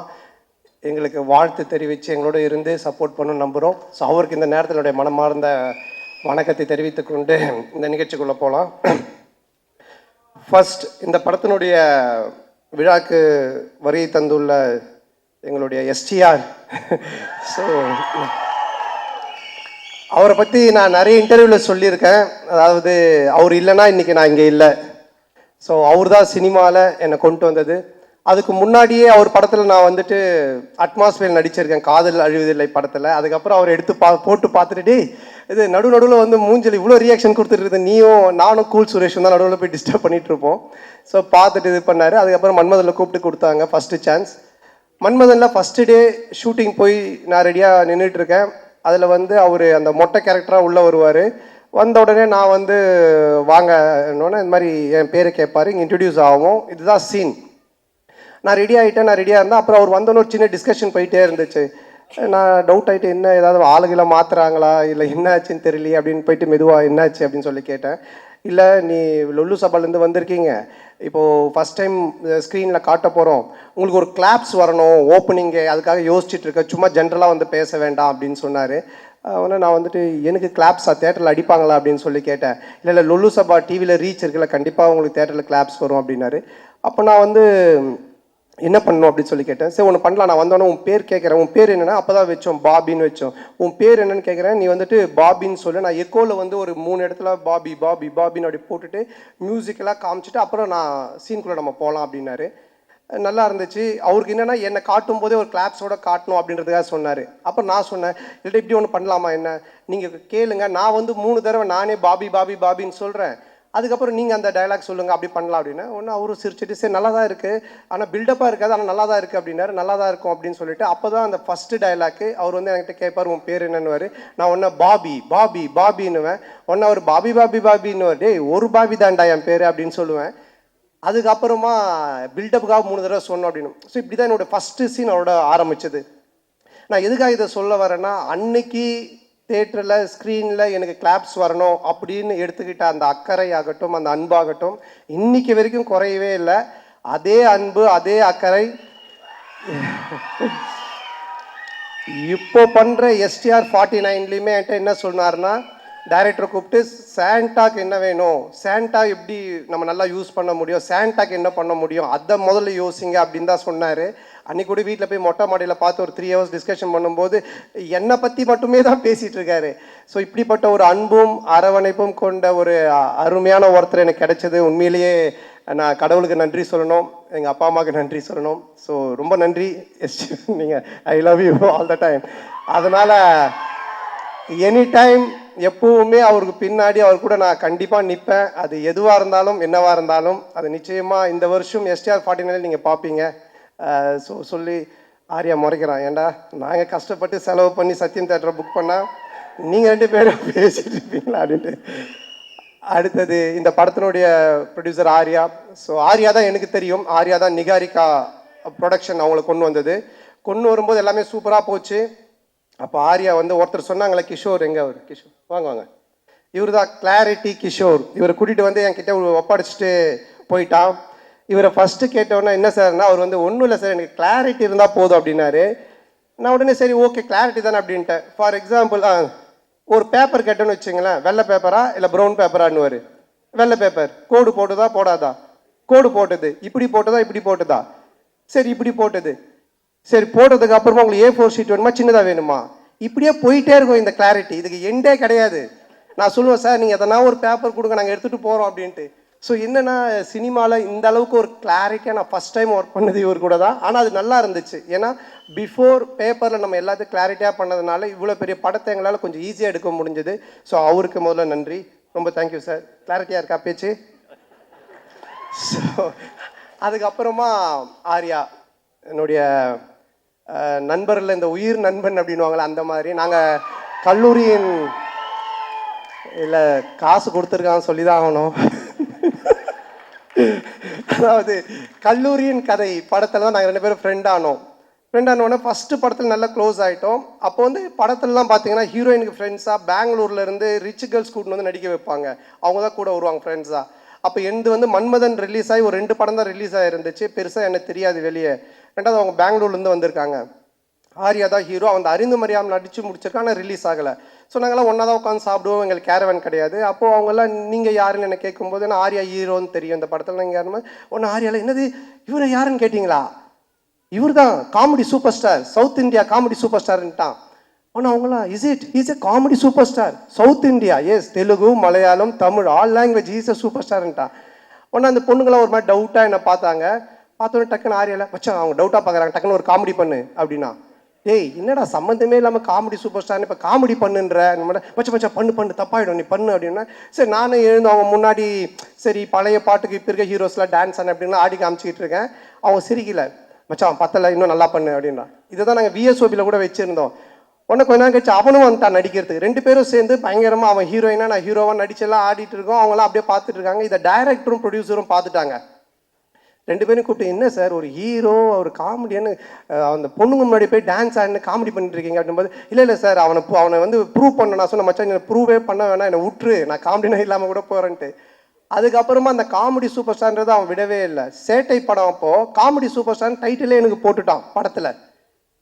எங்களுக்கு வாழ்த்து தெரிவித்து எங்களோட இருந்து சப்போர்ட் பண்ணணும்னு நம்புகிறோம். ஸோ அவருக்கு இந்த நேரத்தில் என்னுடைய மனமார்ந்த வணக்கத்தை தெரிவித்துக்கொண்டு இந்த நிகழ்ச்சிக்குள்ளே போகலாம். ஃபர்ஸ்ட், இந்த படத்தினுடைய விழாக்கு வருகை தந்துள்ள எங்களுடைய எஸ்டிஆர். ஸோ அவரை பற்றி நான் நிறைய இன்டர்வியூவில் சொல்லியிருக்கேன். அதாவது அவர் இல்லைன்னா இன்றைக்கி நான் இங்கே இல்லை. ஸோ அவர் தான் சினிமாவில் என்னை கொண்டு வந்தது. அதுக்கு முன்னாடியே அவர் படத்தில் நான் வந்துட்டு அட்மாஸ்பியர் நடிச்சிருக்கேன், காதல் அழிவதில்லை படத்தில். அதுக்கப்புறம் அவர் எடுத்து போட்டு பார்த்துட்டு இது நடுவில் வந்து மூஞ்சில் இவ்வளோ ரியாக்ஷன் கொடுத்துட்டு நீயும் நானும் கூல் சுரேஷும் தான் நடுவில் போய் டிஸ்டர்ப் பண்ணிகிட்டு இருப்போம். ஸோ பார்த்துட்டு இது பண்ணார். அதுக்கப்புறம் மன்மதனில் கூப்பிட்டு கொடுத்தாங்க ஃபஸ்ட்டு சான்ஸ். மன்மதனில் ஃபஸ்ட்டு டே ஷூட்டிங் போய் நான் ரெடியாக நின்றுட்டுருக்கேன். அதில் வந்து அவர் அந்த மொட்டை கேரக்டராக உள்ளே வருவார். வந்த உடனே நான் வந்து வாங்கன்னொன்னே இந்த மாதிரி என் பேரை கேட்பார், இங்கே இன்ட்ரடியூஸ் ஆகும், இதுதான் சீன். நான் ரெடி ஆகிட்டேன், நான் ரெடியாக இருந்தேன். அப்புறம் அவர் வந்தோன்னு ஒரு சின்ன டிஸ்கஷன் போயிட்டே இருந்துச்சு. நான் டவுட் ஆகிட்டு என்ன ஏதாவது ஆளுகளை மாற்றுறாங்களா இல்லை என்ன ஆச்சுன்னு தெரியலையே அப்படின்னு போயிட்டு மெதுவாக என்னாச்சு அப்படின்னு சொல்லி கேட்டேன். இல்லை நீ லொல்லு சபாலேருந்து வந்திருக்கீங்க, இப்போது ஃபஸ்ட் டைம் ஸ்க்ரீனில் காட்ட போகிறோம், உங்களுக்கு ஒரு கிளாப்ஸ் வரணும் ஓப்பனிங்கு, அதுக்காக யோசிச்சுட்டு இருக்க, சும்மா ஜென்ரலாக வந்து பேச வேண்டாம் அப்படின்னு சொன்னார். உடனே நான் வந்துட்டு எனக்கு கிளாப்ஸா தேட்டரில் அடிப்பாங்களா அப்படின்னு சொல்லி கேட்டேன். இல்லை லொல்லு சபா டிவியில் ரீச் இருக்குல்ல, கண்டிப்பாக உங்களுக்கு தேட்டரில் கிளாப்ஸ் வரும் அப்படின்னாரு. அப்போ நான் வந்து என்ன பண்ணணும் அப்படின்னு சொல்லி கேட்டேன். சரி ஒன்று பண்ணலாம், நான் வந்தோடனே உன் பேர் கேட்குறேன், உன் பேர் என்னென்னா அப்போ தான் வச்சோம் பாபின்னு வச்சோம். உன் பேர் என்னன்னு கேட்குறேன், நீ வந்துட்டு பாபின்னு சொல்லு. நான் எக்கோவில் வந்து ஒரு 3 இடத்துல பாபி பாபி பாபின்னு அப்படி போட்டுட்டு மியூசிக்கெல்லாம் காமிச்சிட்டு அப்புறம் நான் சீனுக்குள்ளே நம்ம போகலாம் அப்படின்னாரு. நல்லா இருந்துச்சு. அவருக்கு என்னென்னா என்னை காட்டும் போதே ஒரு கிளாப்ஸோட காட்டணும் அப்படின்றதுக்காக சொன்னார். அப்போ நான் சொன்னேன், இல்லை இப்படி ஒன்று பண்ணலாமா என்ன, நீங்கள் கேளுங்க, நான் வந்து 3 தடவை நானே பாபி பாபி பாபின்னு சொல்கிறேன், அதுக்கப்புறம் நீங்கள் அந்த டைலாக் சொல்லுங்கள், அப்படி பண்ணலாம் அப்படின்னா. ஒன்று அவரும் சிரிச்சிட்டு சரி நல்லா தான் இருக்குது, ஆனால் பில்டப்பாக இருக்காது, ஆனால் நல்லா தான் இருக்குது அப்படின்னாரு. நல்லா தான் இருக்கும் அப்படின்னு சொல்லிட்டு அப்போ தான் அந்த ஃபஸ்ட்டு டைலாக்கு அவர் வந்து என்கிட்ட கேட்பார், உன் பேர் என்னன்னுவார். நான் ஒன்று பாபி பாபி பாபின்னுவேன். ஒன்று அவர் பாபி பாபி பாபின்னுவார், டேய் ஒரு பாபி தான்டா என் பேர் அப்படின்னு சொல்லுவேன். அதுக்கப்புறமா பில்டப்புக்காக 3 தடவை சொன்னோம் அப்படின்னு. ஸோ இப்படி தான் என்னோடய ஃபஸ்ட்டு சீன் அவரோட ஆரம்பிச்சது. நான் எதுக்காக இதை சொல்ல வரேன்னா, அன்னைக்கு தேட்டரில் ஸ்க்ரீனில் எனக்கு கிளாப்ஸ் வரணும் அப்படின்னு எடுத்துக்கிட்ட அந்த அக்கறை ஆகட்டும், அந்த அன்பாகட்டும் இன்னைக்கு வரைக்கும் குறையவே இல்லை. அதே அன்பு அதே அக்கறை இப்போ பண்ணுற எஸ்டிஆர் 49லையுமே என்கிட்ட என்ன சொன்னார்னா, டைரக்டரை கூப்பிட்டு சாண்டாக்கு என்ன வேணும், சாண்டா எப்படி நம்ம நல்லா யூஸ் பண்ண முடியும், சாண்டாக்கு என்ன பண்ண முடியும், அதை முதல்ல யோசிங்க அப்படின்னு தான் சொன்னார். அன்றைக்கி கூட வீட்டில் போய் மொட்டை மாடியில் பார்த்து ஒரு 3 hours டிஸ்கஷன் பண்ணும்போது என்னை பற்றி மட்டுமே தான் பேசிகிட்டு இருக்காரு. ஸோ இப்படிப்பட்ட ஒரு அன்பும் அரவணைப்பும் கொண்ட ஒரு அருமையான ஒருத்தர் எனக்கு கிடைச்சது. உண்மையிலேயே நான் கடவுளுக்கு நன்றி சொல்லணும், எங்கள் அப்பா அம்மாவுக்கு நன்றி சொல்லணும். ஸோ ரொம்ப நன்றி எஸ், நீங்கள் I love you all the time. அதனால் எனி டைம் எப்பவுமே அவருக்கு பின்னாடி அவர் கூட நான் கண்டிப்பாக நிற்பேன். அது எதுவாக இருந்தாலும் என்னவாக இருந்தாலும் அது நிச்சயமாக இந்த வருஷம் எஸ்டிஆர் 49 நீங்கள் பார்ப்பீங்க. ஸோ சொல்லி ஆர்யா முறைக்கிறான், ஏன்டா நாங்கள் கஷ்டப்பட்டு செலவு பண்ணி சத்யம் தேட்டரை புக் பண்ணால் நீங்கள் 2 பேரும் பேசிட்டு இருப்பீங்களா அப்படின்ட்டு. அடுத்தது இந்த படத்தினுடைய ப்ரொடியூசர் ஆர்யா. ஸோ ஆர்யா தான் எனக்கு தெரியும், ஆர்யா தான் நிகாரிகா ப்ரொடக்ஷன் அவங்கள கொண்டு வந்தது. கொண்டு வரும்போது எல்லாமே சூப்பராக போச்சு. அப்போ ஆர்யா வந்து ஒருத்தர் சொன்னாங்களே கிஷோர், எங்கே அவர் கிஷோர் வாங்க வாங்க, இவர் தான் கிளாரிட்டி கிஷோர். இவரை கூட்டிகிட்டு வந்து என்கிட்ட ஒப்படைச்சிட்டு போயிட்டான். இவரை ஃபஸ்ட்டு கேட்டோன்னா என்ன சார்னா, அவர் வந்து ஒன்றும் இல்லை சார் எனக்கு கிளாரிட்டி இருந்தால் போதும் அப்படின்னாரு. நான் உடனே சரி ஓகே கிளாரிட்டி தானே அப்படின்ட்டேன். ஃபார் எக்ஸாம்பிள் ஒரு பேப்பர் கேட்டோன்னு வச்சுங்களேன், வெள்ளை பேப்பரா இல்லை ப்ரௌன் பேப்பரான்னுவார். வெள்ளை பேப்பர் கோடு போட்டுதா போடாதா, கோடு போட்டது, இப்படி போட்டதா இப்படி போட்டதா, சரி இப்படி போட்டது, சரி போட்டதுக்கு அப்புறமா உங்களுக்கு A4 ஷீட் வேணுமா சின்னதாக வேணுமா, இப்படியே போயிட்டே இருக்கும் இந்த கிளாரிட்டி. இதுக்கு எண்டே கிடையாது. நான் சொல்லுவேன் சார் நீங்கள் எதனா ஒரு பேப்பர் கொடுங்க நாங்கள் எடுத்துகிட்டு போகிறோம் அப்படின்ட்டு. ஸோ என்னென்னா சினிமாவில் இந்த அளவுக்கு ஒரு கிளாரிட்டியாக நான் ஃபஸ்ட் டைம் ஒர்க் பண்ணது இவர் கூட தான். ஆனால் அது நல்லா இருந்துச்சு, ஏன்னா பிஃபோர் பேப்பரில் நம்ம எல்லாத்தையும் கிளாரிட்டியாக பண்ணதுனால இவ்வளோ பெரிய படத்தை எங்களால் கொஞ்சம் ஈஸியாக எடுக்க முடிஞ்சது. ஸோ அவருக்கு முதல்ல நன்றி, ரொம்ப தேங்க்யூ சார். கிளாரிட்டியாக இருக்கா பேச்சு? ஸோ அதுக்கப்புறமா ஆர்யா என்னுடைய நண்பரில் இந்த உயிர் நண்பன் அப்படின்வாங்களே அந்த மாதிரி. நாங்கள் கல்லூரியின் இல்லை காசு கொடுத்துருக்கான்னு சொல்லி தான் ஆகணும். அதாவது கல்லூரியின் கதை படத்தில் தான் நாங்கள் 2 பேரும் ஃப்ரெண்ட் ஆனோன்னே ஃபஸ்ட்டு படத்தில் நல்லா க்ளோஸ் ஆகிட்டோம். அப்போ வந்து படத்துலலாம் பார்த்தீங்கன்னா ஹீரோயினுக்கு ஃப்ரெண்ட்ஸாக பெங்களூர்லேருந்து ரிச் கேர்ள்ஸ் கூட்டின்னு வந்து நடிக்க வைப்பாங்க, அவங்க தான் கூட வருவாங்க ஃப்ரெண்ட்ஸாக. அப்போ எந்த வந்து மன்மதன் ரிலீஸ் ஆகி ஒரு 2 படம் தான் ரிலீஸ் ஆகிருந்துச்சு, பெருசாக எனக்கு தெரியாது வெளியே. 2வது அவங்க பெங்களூர்லேருந்து வந்திருக்காங்க. ஆர்யா தான் ஹீரோ, அவன் அறிந்து மரியாமல் நடித்து முடிச்சிருக்கான், ஆனால் ரிலீஸ் ஆகலை. ஸோ நாங்கள்லாம் ஒன்றா தான் உட்காந்து சாப்பிடுவோம், எங்களுக்கு கேரவன் கிடையாது. அப்போது அவங்கெல்லாம் நீங்கள் யாருன்னு என்ன கேட்கும்போது நான் ஆர்யா ஹீரோன்னு தெரியும் இந்த படத்தில். நீங்கள் யாருமே ஒன்று ஆர்யாவில் என்னது இவரை யாருன்னு கேட்டிங்களா, இவர் தான் comedy super star, south India comedy super ஸ்டார்ன்ட்டான். ஆனால் அவங்களாம் is a comedy super star south India as Telugu Malayalam Tamil all language is a super ஸ்டார்ன்ட்டான். உடனே அந்த பொண்ணுங்களாம் ஒரு மாதிரி டவுட்டாக என்ன பார்த்தாங்க. பார்த்தோன்னே டக்குன்னு ஆரியால மச்சான் அவங்க டவுட்டாக பார்க்குறாங்க, டக்குன்னு ஒரு காமெடி பண்ணு அப்படின்னா. டேய் என்னடா சம்மந்தமே இல்லாமல் காமெடி சூப்பர் ஸ்டார்னு இப்போ காமெடி பண்ணுன்ற மச்சா மச்சா பண்ணு தப்பாயிடும் நீ பண்ணு அப்படின்னா. சரி நானும் எழுந்து அவங்க முன்னாடி சரி பழைய பாட்டுக்கு இப்போ இருக்க ஹீரோஸ்லாம் டான்ஸ் ஆன அப்படின்னா ஆடி காமிச்சிக்கிட்டு இருக்கேன். அவங்க சிரிக்கல, மச்சான் பத்தலை இன்னும் நல்லா பண்ணு அப்படின்னா. இதை தான் நாங்கள் விஎஸ்ஓபியில் கூட வச்சுருந்தோம். உடனே கொஞ்ச நேரம் கழிச்சு அவனும் வந்துட்டான் நடிக்கிறதுக்கு. 2 பேரும் சேர்ந்து பயங்கரமாக அவன் ஹீரோயினா நான் ஹீரோவாக நடிச்செல்லாம் ஆடிட்டு இருக்கோம். அவங்களாம் அப்படியே பார்த்துட்டு இருக்காங்க. இதை டைரக்டரும் ப்ரொடியூசரும் பார்த்துட்டாங்க. 2 பேரும் கூப்பிட்டு என்ன சார் ஒரு ஹீரோ ஒரு காமெடியான்னு அந்த பொண்ணுங்க முன்னாடி போய் டான்ஸ் ஆடினு காமெடி பண்ணிட்டு இருக்கீங்க அப்படின்போது இல்லை சார் அவனை வந்து ப்ரூவ் பண்ண நான் சொன்ன மச்சான் என்னை ப்ரூவே பண்ண வேணாம் என்னை விட்டுரு நான் காமெடினா இல்லாமல் கூட போகிறேன்ட்டு. அதுக்கப்புறமா அந்த காமெடி சூப்பர் ஸ்டார்ன்றது அவன் விடவே இல்லை. சேட்டை படம் அப்போது காமெடி சூப்பர் ஸ்டார் டைட்டிலே எனக்கு போட்டுட்டான் படத்தில்.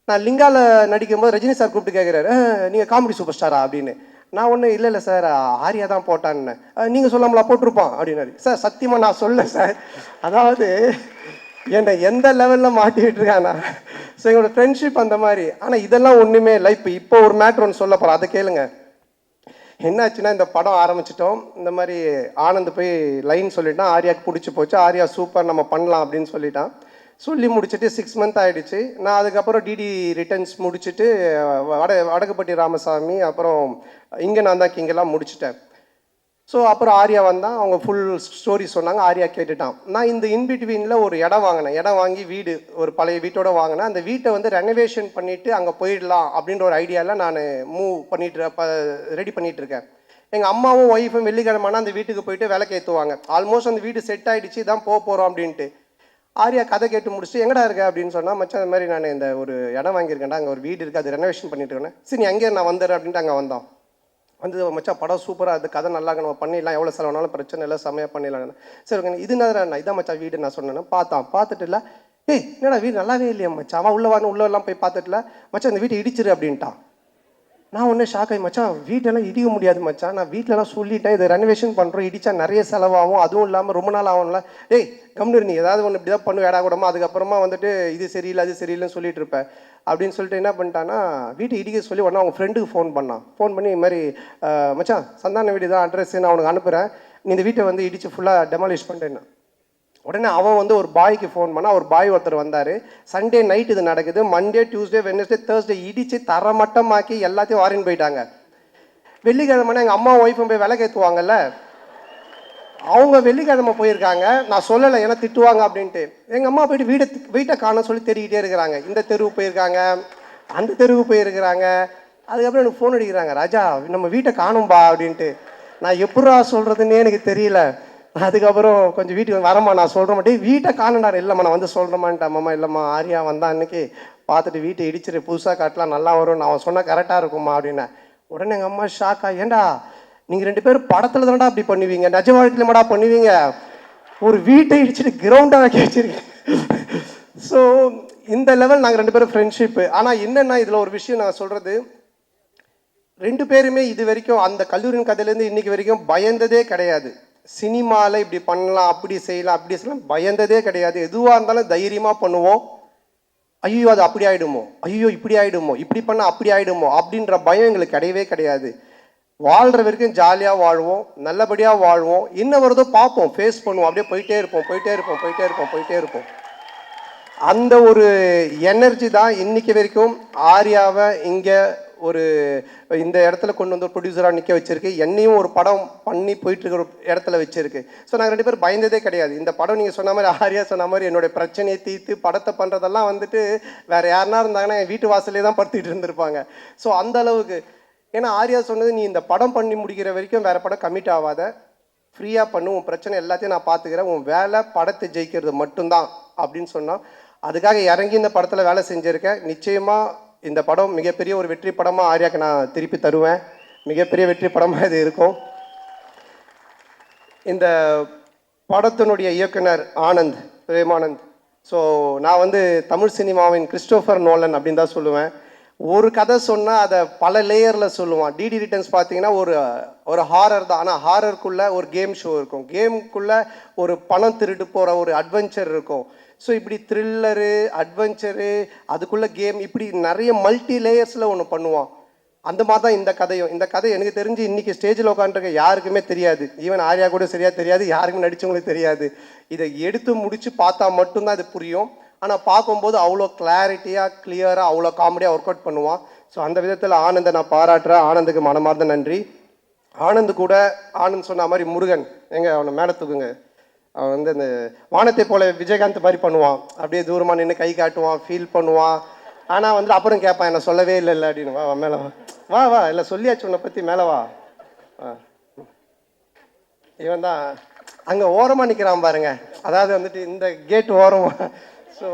நான் லிங்காவில் நடிக்கும்போது ரஜினி சார் கூப்பிட்டு கேட்குறாரு நீங்கள் காமெடி சூப்பர் ஸ்டாரா அப்படின்னு. நான் ஒன்றும் இல்லை சார் ஆரியா தான் போட்டான்னு. நீங்கள் சொல்லாமலா போட்டிருப்பான் அப்படின்னாரு. சார் சத்தியமாக நான் சொல்ல சார், அதாவது என்னை எந்த லெவலில் மாட்டிக்கிட்டு இருக்கானா. ஸோ எங்களோட ஃப்ரெண்ட்ஷிப் அந்த மாதிரி. ஆனால் இதெல்லாம் ஒன்றுமே இல்லை. இப்போ ஒரு மேட்ரு ஒன்று சொல்ல போகிறோம், அதை கேளுங்க. என்னாச்சுன்னா இந்த படம் ஆரம்பிச்சிட்டோம். இந்த மாதிரி ஆனந்த் போய் லைன் சொல்லிட்டான், ஆரியாவுக்கு பிடிச்சி போச்சு, ஆரியா சூப்பர் நம்ம பண்ணலாம் அப்படின்னு சொல்லிட்டான். சொல்லி முடிச்சுட்டு 6 மந்த் ஆகிடுச்சு. நான் அதுக்கப்புறம் டிடி ரிட்டர்ன்ஸ் முடிச்சுட்டு வடகுப்பட்டி ராமசாமி அப்புறம் இங்கே நான் தான் கிங்கெல்லாம் முடிச்சுட்டேன். ஸோ அப்புறம் ஆரியா வந்தான், அவங்க ஃபுல் ஸ்டோரி சொன்னாங்க, ஆரியா கேட்டுட்டான். நான் இந்த இன்பிட்வீனில் ஒரு இடம் வாங்கினேன். இடம் வாங்கி வீடு ஒரு பழைய வீட்டோட வாங்கினேன். அந்த வீட்டை வந்து ரெனோவேஷன் பண்ணிவிட்டு அங்கே போயிடலாம் அப்படின்ற ஒரு ஐடியாவில் நான் ரெடி பண்ணிகிட்ருக்கேன். எங்கள் அம்மாவும் ஒய்ஃபும் வெள்ளிக்கிழமைனா அந்த வீட்டுக்கு போயிட்டு விளக்கு ஏற்றுவாங்க. ஆல்மோஸ்ட் அந்த வீடு செட் ஆகிடுச்சு, தான் போகிறோம் அப்படின்ட்டு. ஆரியா கதை கேட்டு முடிச்சுட்டு எங்கடா இருக்க அப்படின்னு சொன்னால் மச்சான் அந்த மாதிரி நான் இந்த ஒரு இடம் வாங்கியிருக்கேன்டா, அங்கே ஒரு வீடு இருக்குது, அது ரெனோவேஷன் பண்ணிட்டு இருக்கேன். சரி நீ அங்கேயே நான் வந்துடுறேன் அப்படின்ட்டு அங்கே வந்தோம். வந்து மச்சான் படம் சூப்பராக அது கதை நல்லா நம்ம பண்ணிடலாம், எவ்வளோ செலவுனாலும் பிரச்சனை இல்லை, செம்மையாக பண்ணிடலாம். சரி ஓகே இது என்ன இதான் மச்சான் வீடு நான் சொன்னேன்னா பார்த்துட்டு இல்லை என்னடா வீடு நல்லாவே இல்லையா மச்சான், அவன் உள்ளெல்லாம் போய் பார்த்துட்டுல மச்சான் இந்த வீட்டை இடிச்சிரு அப்படின்ட்டான். நான் ஒன்றே ஷாக் ஆகி மச்சான் வீட்டெல்லாம் இடிக்க முடியாது மச்சான், நான் வீட்டிலலாம் சொல்லிட்டேன் இதை ரெனோவேஷன் பண்ணுறோம், இடித்தா நிறைய செலவாகும், அதுவும் இல்லாமல் ரொம்ப நாள் ஆகும்ல. கம்னு நீ ஏதாவது ஒன்று இப்படி தான் பண்ணு வேடா கூடமா, அதுக்கப்புறமா வந்துட்டு இது சரியில்லை அது சரியில்லைன்னு சொல்லிட்டு இருப்பேன் அப்படின்னு சொல்லிட்டு என்ன பண்ணிட்டான்னா வீட்டை இடிக்க சொல்லி உடனே அவங்க ஃப்ரெண்டுக்கு ஃபோன் பண்ணி இது மாதிரி மச்சான் சந்தான வீடு தான் அட்ரஸ் நான் அவனுக்கு அனுப்புகிறேன், நீ இந்த வீட்டை வந்து இடித்து ஃபுல்லாக டெமாலிஷ் பண்ணிட்டேன்னா. உடனே அவன் வந்து ஒரு பாய்க்கு ஃபோன் பண்ணால் ஒரு பாய் ஒருத்தர் வந்தார். சண்டே நைட் இது நடக்குது, மண்டே டியூஸ்டே வெட்னஸ்டே தேர்ஸ்டே இடித்து தரமட்டமாக்கி எல்லாத்தையும் வாரின்னு போயிட்டாங்க. வெள்ளிக்கிழமை எங்கள் அம்மா ஒய்ஃபும் போய் விளக்கு ஏற்றுவாங்கல்ல, அவங்க வெள்ளிக்கிழமை போயிருக்காங்க. நான் சொல்லலை ஏன்னா திட்டுவாங்க அப்படின்ட்டு. எங்கள் அம்மா போயிட்டு வீட்டை காண சொல்லி தேடிக்கிட்டே இருக்கிறாங்க. இந்த தெருவுக்கு போயிருக்காங்க, அந்த தெருவுக்கு போயிருக்கிறாங்க. அதுக்கப்புறம் எனக்கு ஃபோன் அடிக்கிறாங்க, ராஜா நம்ம வீட்டை காணும்பா அப்படின்ட்டு. நான் எப்படா சொல்கிறதுன்னே எனக்கு தெரியல. அதுக்கப்புறம் கொஞ்சம் வீட்டுக்கு வரமா நான் சொல்கிற மாட்டேன் வீட்டை காணண்டாரு. இல்லைம்மா நான் வந்து சொல்கிறேம்மான்ட்டு. அம்மா இல்லைம்மா ஆரியா வந்தான் அன்னைக்கு பார்த்துட்டு வீட்டை இடிச்சிட்டு புதுசாக காட்டலாம் நல்லா வரும், நான் அவன் சொன்னால் கரெக்டாக இருக்கும்மா அப்படின்னேன். உடனே எங்கள் அம்மா ஷாக்கா, ஏண்டா நீங்கள் 2 பேரும் படத்தில் தானடா அப்படி பண்ணுவீங்க, நிஜ வாழ்க்கையில் மாடா பண்ணுவீங்க, ஒரு வீட்டை இடிச்சிட்டு கிரவுண்டாக வைக்க வச்சிருக்கீங்க. ஸோ இந்த லெவல் நாங்கள் 2 பேரும் ஃப்ரெண்ட்ஷிப்பு. ஆனால் என்னென்னா இதில் ஒரு விஷயம் நான் சொல்கிறது, 2 பேருமே இது வரைக்கும் அந்த கல்லூரியின் கதையிலேருந்து இன்றைக்கி வரைக்கும் பயந்ததே கிடையாது. சினிமாவில் இப்படி பண்ணலாம் அப்படி செய்யலாம் பயந்ததே கிடையாது. எதுவாக இருந்தாலும் தைரியமாக பண்ணுவோம். ஐயோ அது அப்படி ஆகிடுமோ, ஐயோ இப்படி ஆகிடுமோ, இப்படி பண்ணால் அப்படி ஆகிடுமோ அப்படின்ற பயம் எங்களுக்கு கிடையவே கிடையாது. வாழ்கிற வரைக்கும் ஜாலியாக வாழ்வோம், நல்லபடியாக வாழ்வோம், என்ன வருதோ பார்ப்போம், ஃபேஸ் பண்ணுவோம், அப்படியே போயிட்டே இருப்போம். அந்த ஒரு எனர்ஜி தான் இன்றைக்கி வரைக்கும் ஆரியாவை இங்கே ஒரு இந்த இடத்துல கொண்டு வந்து ஒரு ப்ரொடியூசராக நிற்க வச்சிருக்கு, என்னையும் ஒரு படம் பண்ணி போயிட்டுருக்க ஒரு இடத்துல வச்சிருக்கு. ஸோ நாங்கள் 2 பேரும் பயந்ததே கிடையாது. இந்த படம் நீங்கள் சொன்ன மாதிரி ஆரியா சொன்ன மாதிரி என்னுடைய பிரச்சனையை தீர்த்து படத்தை பண்ணுறதெல்லாம் வந்துட்டு வேறு யாருனா இருந்தாங்கன்னா என் வீட்டு வாசலே தான் படுத்திட்டு இருந்திருப்பாங்க. ஸோ அந்த அளவுக்கு ஏன்னா ஆரியா சொன்னது நீ இந்த படம் பண்ணி முடிக்கிற வரைக்கும் வேறு படம் கமிட் ஆகாத, ஃப்ரீயாக பண்ணு, உன் பிரச்சனை எல்லாத்தையும் நான் பார்த்துக்கிறேன், உன் வேலை படத்தை ஜெயிக்கிறது மட்டும்தான் அப்படின்னு சொன்னால் அதுக்காக இறங்கி இந்த படத்தில் வேலை செஞ்சுருக்கேன். நிச்சயமாக இந்த படம் மிகப்பெரிய ஒரு வெற்றி படமாக ஆரியாவுக்கு நான் திருப்பி தருவேன். மிகப்பெரிய வெற்றி படமாக இது இருக்கும். இந்த படத்தினுடைய இயக்குனர் ஆனந்த் பிரேமானந்த். ஸோ நான் வந்து தமிழ் சினிமாவின் கிறிஸ்டோஃபர் நோலன் அப்படின்னு தான் சொல்லுவேன். ஒரு கதை சொன்னால் அதை பல லேயரில் சொல்லுவான். டிடி ரிட்டர்ன்ஸ் பார்த்தீங்கன்னா ஒரு ஹாரர் தான், ஆனால் ஹாரருக்குள்ளே ஒரு கேம் ஷோ இருக்கும், கேமுக்குள்ளே ஒரு பணம் திருட்டு போகிற ஒரு அட்வென்ச்சர் இருக்கும். ஸோ இப்படி த்ரில்லரு அட்வென்ச்சரு அதுக்குள்ளே கேம் இப்படி நிறைய மல்டி லேயர்ஸில் ஒன்று பண்ணுவான். அந்த மாதிரி தான் இந்த கதை எனக்கு தெரிஞ்சு இன்றைக்கி ஸ்டேஜில் உட்காந்துருக்க யாருக்குமே தெரியாது. ஈவன் ஆர்யா கூட சரியாக தெரியாது, யாருக்குமே நடித்தவங்களுக்கு தெரியாது. இதை எடுத்து முடித்து பார்த்தா மட்டும்தான் இது புரியும். ஆனால் பார்க்கும்போது அவ்வளோ கிளாரிட்டியாக கிளியராக அவ்வளோ காமெடியாக ஒர்க் அவுட் பண்ணுவான். ஸோ அந்த விதத்தில் ஆனந்தை நான் பாராட்டுறேன். ஆனந்துக்கு மனமார்ந்த நன்றி. ஆனந்த் சொன்ன மாதிரி முருகன் அவனை மேலே தூக்குங்க. அவன் வந்து இந்த வானத்தை போல விஜயகாந்த் மாதிரி பண்ணுவான். அப்படியே தூரமாக நின்று கை காட்டுவான், ஃபீல் பண்ணுவான். ஆனால் வந்து அப்புறம் கேட்பான், என்ன சொல்லவே இல்லை அப்படின்னு. வா மேலே வா இல்லை சொல்லியாச்சு உன்னை பற்றி, மேலே வா. இவன் தான் அங்கே ஓரமாக நிற்கிறான் பாருங்க. அதாவது வந்துட்டு இந்த கேட் ஓரமாக. ஸோ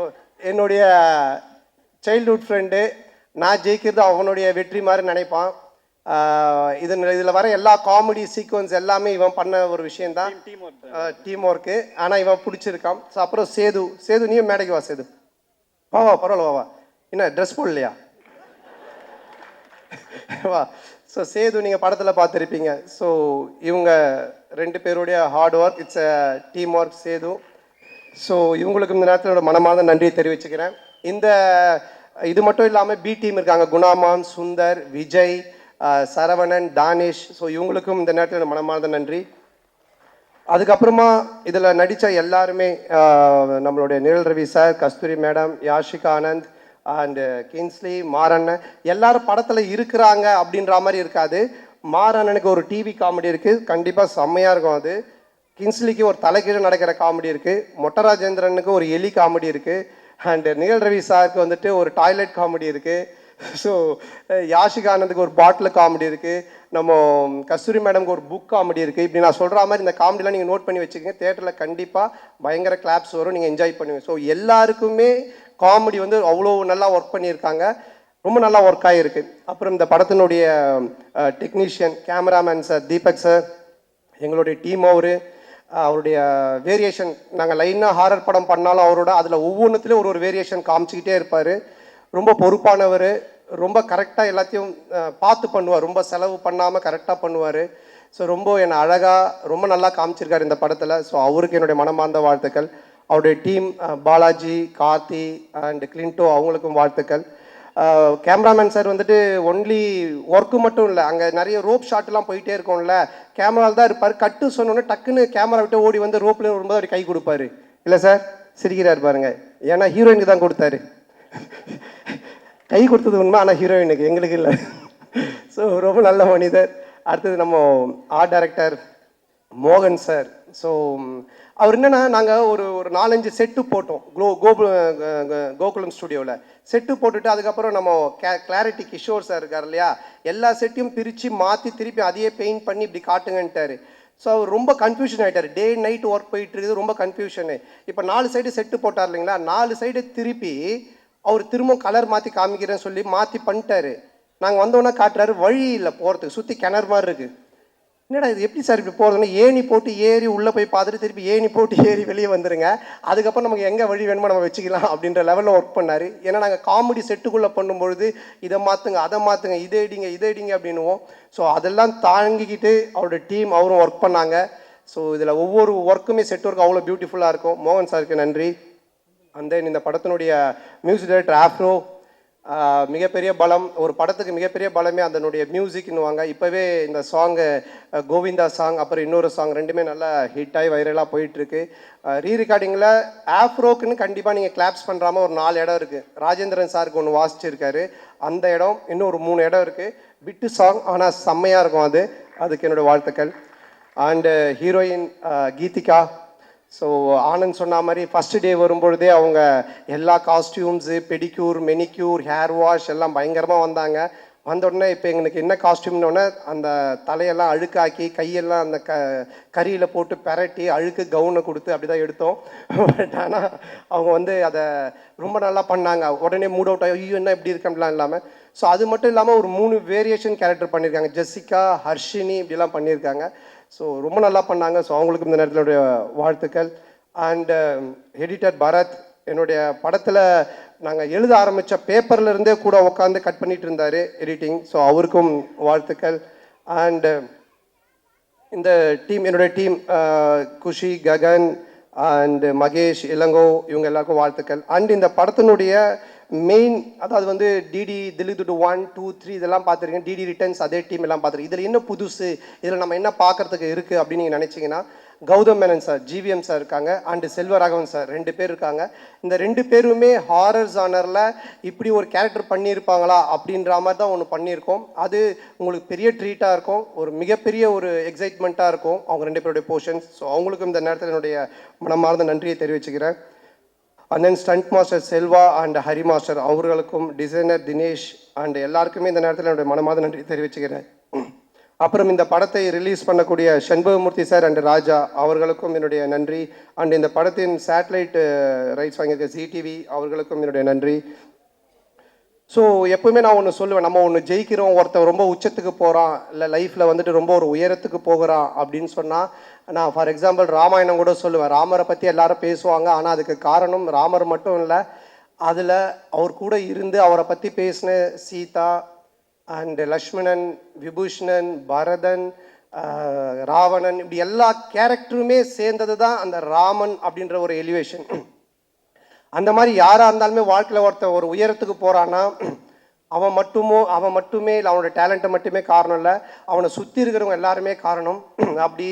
என்னுடைய சைல்ட்ஹுட் ஃப்ரெண்டு, நான் ஜெயிக்கிறது அவனுடைய வெற்றி மாதிரி நினைப்பான். இதில் வர எல்லா காமெடி சீக்வன்ஸ் எல்லாமே இவன் பண்ண ஒரு விஷயந்தான், டீம் ஒர்க்கு. ஆனால் இவன் பிடிச்சிருக்கான். ஸோ அப்புறம் சேது நீயும் மேடைக்கு வா. சேது வா பரவாயில்ல வா. என்ன ட்ரெஸ் போடலையா? வா. ஸோ சேது நீங்கள் படத்தில் பார்த்துருப்பீங்க. ஸோ இவங்க 2 பேருடைய hard work, it's a team work. Sethu. So இவங்களுக்கு இந்த நேரத்தில் மனமார்ந்த நன்றியை தெரிவிச்சுக்கிறேன். இது மட்டும் இல்லாமல் பி டீம் இருக்காங்க, குணாமான், சுந்தர், விஜய், சரவணன், தானிஷ். ஸோ இவங்களுக்கும் இந்த நேரத்தில் மனமார்ந்த நன்றி. அதுக்கப்புறமா இதில் நடித்த எல்லாருமே, நம்மளுடைய Nizhal Ravi sir, Kasthuri madam, Yashika Anand and Kingsley, மாரண்ணன், எல்லாரும் படத்தில் இருக்கிறாங்க அப்படின்ற மாதிரி இருக்காது. மாரண்ணனுக்கு ஒரு டிவி காமெடி இருக்குது, கண்டிப்பாக செம்மையாக இருக்கும் அது. கிங்ஸ்லிக்கு ஒரு தலைக்கீழ நடக்கிற காமெடி இருக்குது. மொட்டராஜேந்திரனுக்கு ஒரு எலி காமெடி இருக்குது. அண்டு நிழல் ரவி சாருக்கு வந்துட்டு ஒரு டாய்லெட் காமெடி இருக்குது. ஸோ யாஷிகா ஆனந்துக்கு ஒரு பாட்டில் காமெடி இருக்குது. நம்ம கஸ்தூரி மேடம்க்கு ஒரு புக் காமெடி இருக்குது. இப்படி நான் சொல்கிற மாதிரி இந்த காமெடிலாம் நீங்கள் நோட் பண்ணி வச்சுக்கோங்க. தேட்டரில் கண்டிப்பாக பயங்கர கிளாப்ஸ் வரும், நீங்கள் என்ஜாய் பண்ணுவீங்க. ஸோ எல்லாருக்குமே காமெடி வந்து அவ்வளோ நல்லா ஒர்க் பண்ணியிருக்காங்க, ரொம்ப நல்லா ஒர்க் ஆகிருக்கு. அப்புறம் இந்த படத்தினுடைய technician, cameraman sir Deepak sir, எங்களுடைய டீம் அவருடைய வேரியேஷன், நாங்கள் லைனாக ஹாரர் படம் பண்ணாலும் அவரோட அதில் ஒவ்வொன்றுத்துலேயும் ஒரு வேரியேஷன் காமிச்சிக்கிட்டே இருப்பார். ரொம்ப பொறுப்பானவர், ரொம்ப கரெக்டாக எல்லாத்தையும் பார்த்து பண்ணுவார், ரொம்ப செலவு பண்ணாமல் கரெக்டாக பண்ணுவார். ஸோ ரொம்ப என்னை அழகாக ரொம்ப நல்லா காமிச்சிருக்காரு இந்த படத்தில். ஸோ அவருக்கு என்னுடைய மனமார்ந்த வாழ்த்துக்கள். அவருடைய டீம் பாலாஜி, கார்த்தி அண்ட் கிளின்டோ, அவங்களுக்கும் வாழ்த்துக்கள். கேமராமேன் சார் வந்துட்டு ஒன்லி ஒர்க்கு மட்டும் இல்லை, அங்கே நிறைய ரோப் ஷாட்லாம் போயிட்டே இருக்கும்ல, கேமராவில் தான் இருப்பார். கட்டு சொன்னோன்னே டக்குன்னு கேமரா விட்டு ஓடி வந்து ரோப்பில் வரும்போது அவர் கை கொடுப்பாரு. இல்லை சார் சிரிக்கிறார் பாருங்க, ஏன்னா ஹீரோயினுக்கு தான் கொடுத்தாரு. கை கொடுத்தது உண்மை, ஆனால் ஹீரோயினுக்கு, எங்களுக்கு இல்லை. ஸோ ரொம்ப நல்ல மனிதர். அடுத்தது நம்ம ஆர்ட் டைரக்டர் மோகன் சார். ஸோ அவர் என்னென்னா, நாங்கள் ஒரு 4-5 செட்டு போட்டோம் கோகுலம் ஸ்டுடியோவில். செட்டு போட்டுட்டு அதுக்கப்புறம் நம்ம கிளாரிட்டி கிஷோர் சார் இருக்கார் இல்லையா, எல்லா செட்டையும் பிரித்து மாற்றி திருப்பி அதையே பெயிண்ட் பண்ணி இப்படி காட்டுங்கன்ட்டார். ஸோ அவர் ரொம்ப கன்ஃபியூஷன் ஆகிட்டார். டே நைட் ஒர்க் போயிட்டு இருக்குது, ரொம்ப கன்ஃபியூஷனு. இப்போ 4 சைடு செட்டு போட்டார் இல்லைங்களா, 4 சைடு திருப்பி அவர் திரும்ப கலர் மாற்றி காமிக்கிறேன்னு சொல்லி மாற்றி பண்ணிட்டாரு. நாங்கள் வந்தோன்னே காட்டுறாரு, வழி இல்லை போகிறதுக்கு, சுற்றி கிணறு மாதிரி இருக்குது. என்னடா இது எப்படி சார் இப்படி போகிறதுன்னா, ஏணி போட்டு ஏறி உள்ளே போய் பார்த்துட்டு திருப்பி ஏணி போட்டு ஏறி வெளியே வந்துடுங்க, அதுக்கப்புறம் நமக்கு எங்கே வழி வேணுமோ நம்ம வச்சுக்கலாம் அப்படின்ற லெவலில் ஒர்க் பண்ணார். ஏன்னா நாங்கள் காமெடி செட்டுக்குள்ளே பண்ணும்பொழுது இதை மாற்றுங்க அதை மாற்றுங்க, இதை இடிங்க அப்படின்னுவோம். ஸோ அதெல்லாம் தாங்கிக்கிட்டு அவரோட டீம் அவரும் ஒர்க் பண்ணாங்க. ஸோ இதில் ஒவ்வொரு ஒர்க்குமே செட் ஒர்க் அவ்வளோ பியூட்டிஃபுல்லாக இருக்கும். மோகன் சாருக்கு நன்றி. அண்ட் தென் இந்த படத்தினுடைய மியூசிக் டைரக்டர் ஆஃப்ரோ, மிகப்பெரிய பலம், ஒரு படத்துக்கு மிகப்பெரிய பலமே அதனுடைய மியூசிக்னுவாங்க. இப்போவே இந்த சாங்கு கோவிந்தா சாங், அப்புறம் இன்னொரு சாங், ரெண்டுமே நல்லா ஹிட்டாகி வைரலாக போயிட்டுருக்கு. ரீ ரெக்கார்டிங்கில் ஆஃப்ரோக்குன்னு கண்டிப்பாக நீங்கள் கிளாப்ஸ் பண்ணுறாமல் ஒரு 4 இடம் இருக்குது. ராஜேந்திரன் சாருக்கு ஒன்று வாசிச்சிருக்காரு, அந்த இடம், இன்னும் ஒரு 3 இடம் இருக்குது. பிட்டு சாங், ஆனால் செம்மையாக இருக்கும் அதுக்கு என்னோடய வாழ்த்துக்கள். And heroine Geethika. So Anand சொன்ன மாதிரி ஃபஸ்ட்டு டே வரும்பொழுதே அவங்க எல்லா costumes, pedicure, manicure, hair wash எல்லாம் பயங்கரமாக வந்தாங்க. வந்த உடனே இப்போ எங்களுக்கு என்ன காஸ்டியூம்னோடனே அந்த தலையெல்லாம் அழுக்காக்கி கையெல்லாம் அந்த கரியில் போட்டு பெரட்டி அழுக்கு கவுனை கொடுத்து அப்படி தான் எடுத்தோம். பட் ஆனால் அவங்க வந்து அதை ரொம்ப நல்லா பண்ணாங்க. உடனே மூட் அவுட் ஆகி ஐயோ என்ன இப்படி இருக்கம்லாம் இல்லாமல். ஸோ அது மட்டும் இல்லாமல் ஒரு 3 வேரியேஷன் கேரக்டர் பண்ணியிருக்காங்க. ஜெசிகா, ஹர்ஷினி இப்படிலாம் பண்ணியிருக்காங்க. ஸோ ரொம்ப நல்லா பண்ணாங்க. ஸோ அவங்களுக்கு இந்த நேரத்தினுடைய வாழ்த்துக்கள். அண்டு எடிட்டர் பரத், என்னுடைய படத்தில் நாங்கள் எழுத ஆரம்பித்த பேப்பர்லேருந்தே கூட உட்காந்து கட் பண்ணிகிட்டு இருந்தார் எடிட்டிங். ஸோ அவருக்கும் வாழ்த்துக்கள். அண்டு இந்த டீம், என்னுடைய டீம் குஷி, ககன் அண்டு மகேஷ், இளங்கோ, இவங்க எல்லாருக்கும் வாழ்த்துக்கள். அண்ட் இந்த படத்தினுடைய மெயின் அதாவது வந்து டிடி தில்லி துட்டு 1 2 3 இதெல்லாம் பார்த்துருக்கேன். டிடி ரிட்டர்ன்ஸ் அதே டீம் எல்லாம் பார்த்துருக்கேன். இதில் என்ன புதுசு, இதில் நம்ம என்ன பார்க்கறதுக்கு இருக்குது அப்படின்னு நீங்கள் நினச்சிங்கன்னா, Gautham Menon sir, GVM sir இருக்காங்க, அண்டு செல்வராகவன் சார் 2 பேர் இருக்காங்க. இந்த 2 பேருமே ஹாரர் ஜானரில் இப்படி ஒரு கேரக்டர் பண்ணியிருப்பாங்களா அப்படின்ற மாதிரி தான் ஒன்று பண்ணியிருக்கோம். அது உங்களுக்கு பெரிய ட்ரீட்டாக இருக்கும், ஒரு மிகப்பெரிய ஒரு எக்ஸைட்மெண்ட்டாக இருக்கும் அவங்க 2 பேருடைய போர்ஷன்ஸ். ஸோ அவங்களுக்கும் இந்த நேரத்தில் என்னுடைய மனமார்ந்த நன்றியை தெரிவிச்சுக்கிறேன். And then stunt master Selva and Hari master அவர்களுக்கும், டிசைனர் தினேஷ் அண்ட் எல்லாருக்குமே இந்த நேரத்தில் என்னுடைய மனமார்ந்த நன்றி தெரிவிச்சுக்கிறேன். அப்புறம் இந்த படத்தை ரிலீஸ் பண்ணக்கூடிய சண்பகமூர்த்தி சார் அண்ட் ராஜா அவர்களுக்கும் என்னுடைய நன்றி. அண்ட் இந்த படத்தின் சேட்டலைட் ரைட்ஸ் வாங்கியிருக்க ஜிடிவி அவர்களுக்கும் என்னுடைய நன்றி. ஸோ எப்பவுமே நான் ஒன்று சொல்லுவேன், நம்ம ஒன்று ஜெயிக்கிறோம், ஒருத்தர் ரொம்ப உச்சத்துக்கு போகிறான், இல்லை லைஃப்பில் வந்துட்டு ரொம்ப ஒரு உயரத்துக்கு போகிறான் அப்படின்னு சொன்னால், நான் ஃபார் எக்ஸாம்பிள் ராமாயணம் கூட சொல்லுவேன். ராமரை பற்றி எல்லாரும் பேசுவாங்க, ஆனால் அதுக்கு காரணம் ராமர் மட்டும் இல்லை, அதில் அவர் கூட இருந்து அவரை பற்றி பேசின சீதா அண்ட் லக்ஷ்மணன், விபூஷணன், பரதன், ராவணன், இப்படி எல்லா கேரக்டருமே சேர்ந்தது தான் அந்த ராமன் அப்படின்ற ஒரு எலிவேஷன். அந்த மாதிரி யாராக இருந்தாலுமே வாழ்க்கையில் ஒருத்தர் ஒரு உயரத்துக்கு போகிறான்னா அவன் மட்டுமே இல்லை, அவனோட டேலண்ட்டை மட்டுமே காரணம் இல்லை, அவனை சுற்றி இருக்கிறவங்க எல்லாருமே காரணம். அப்படி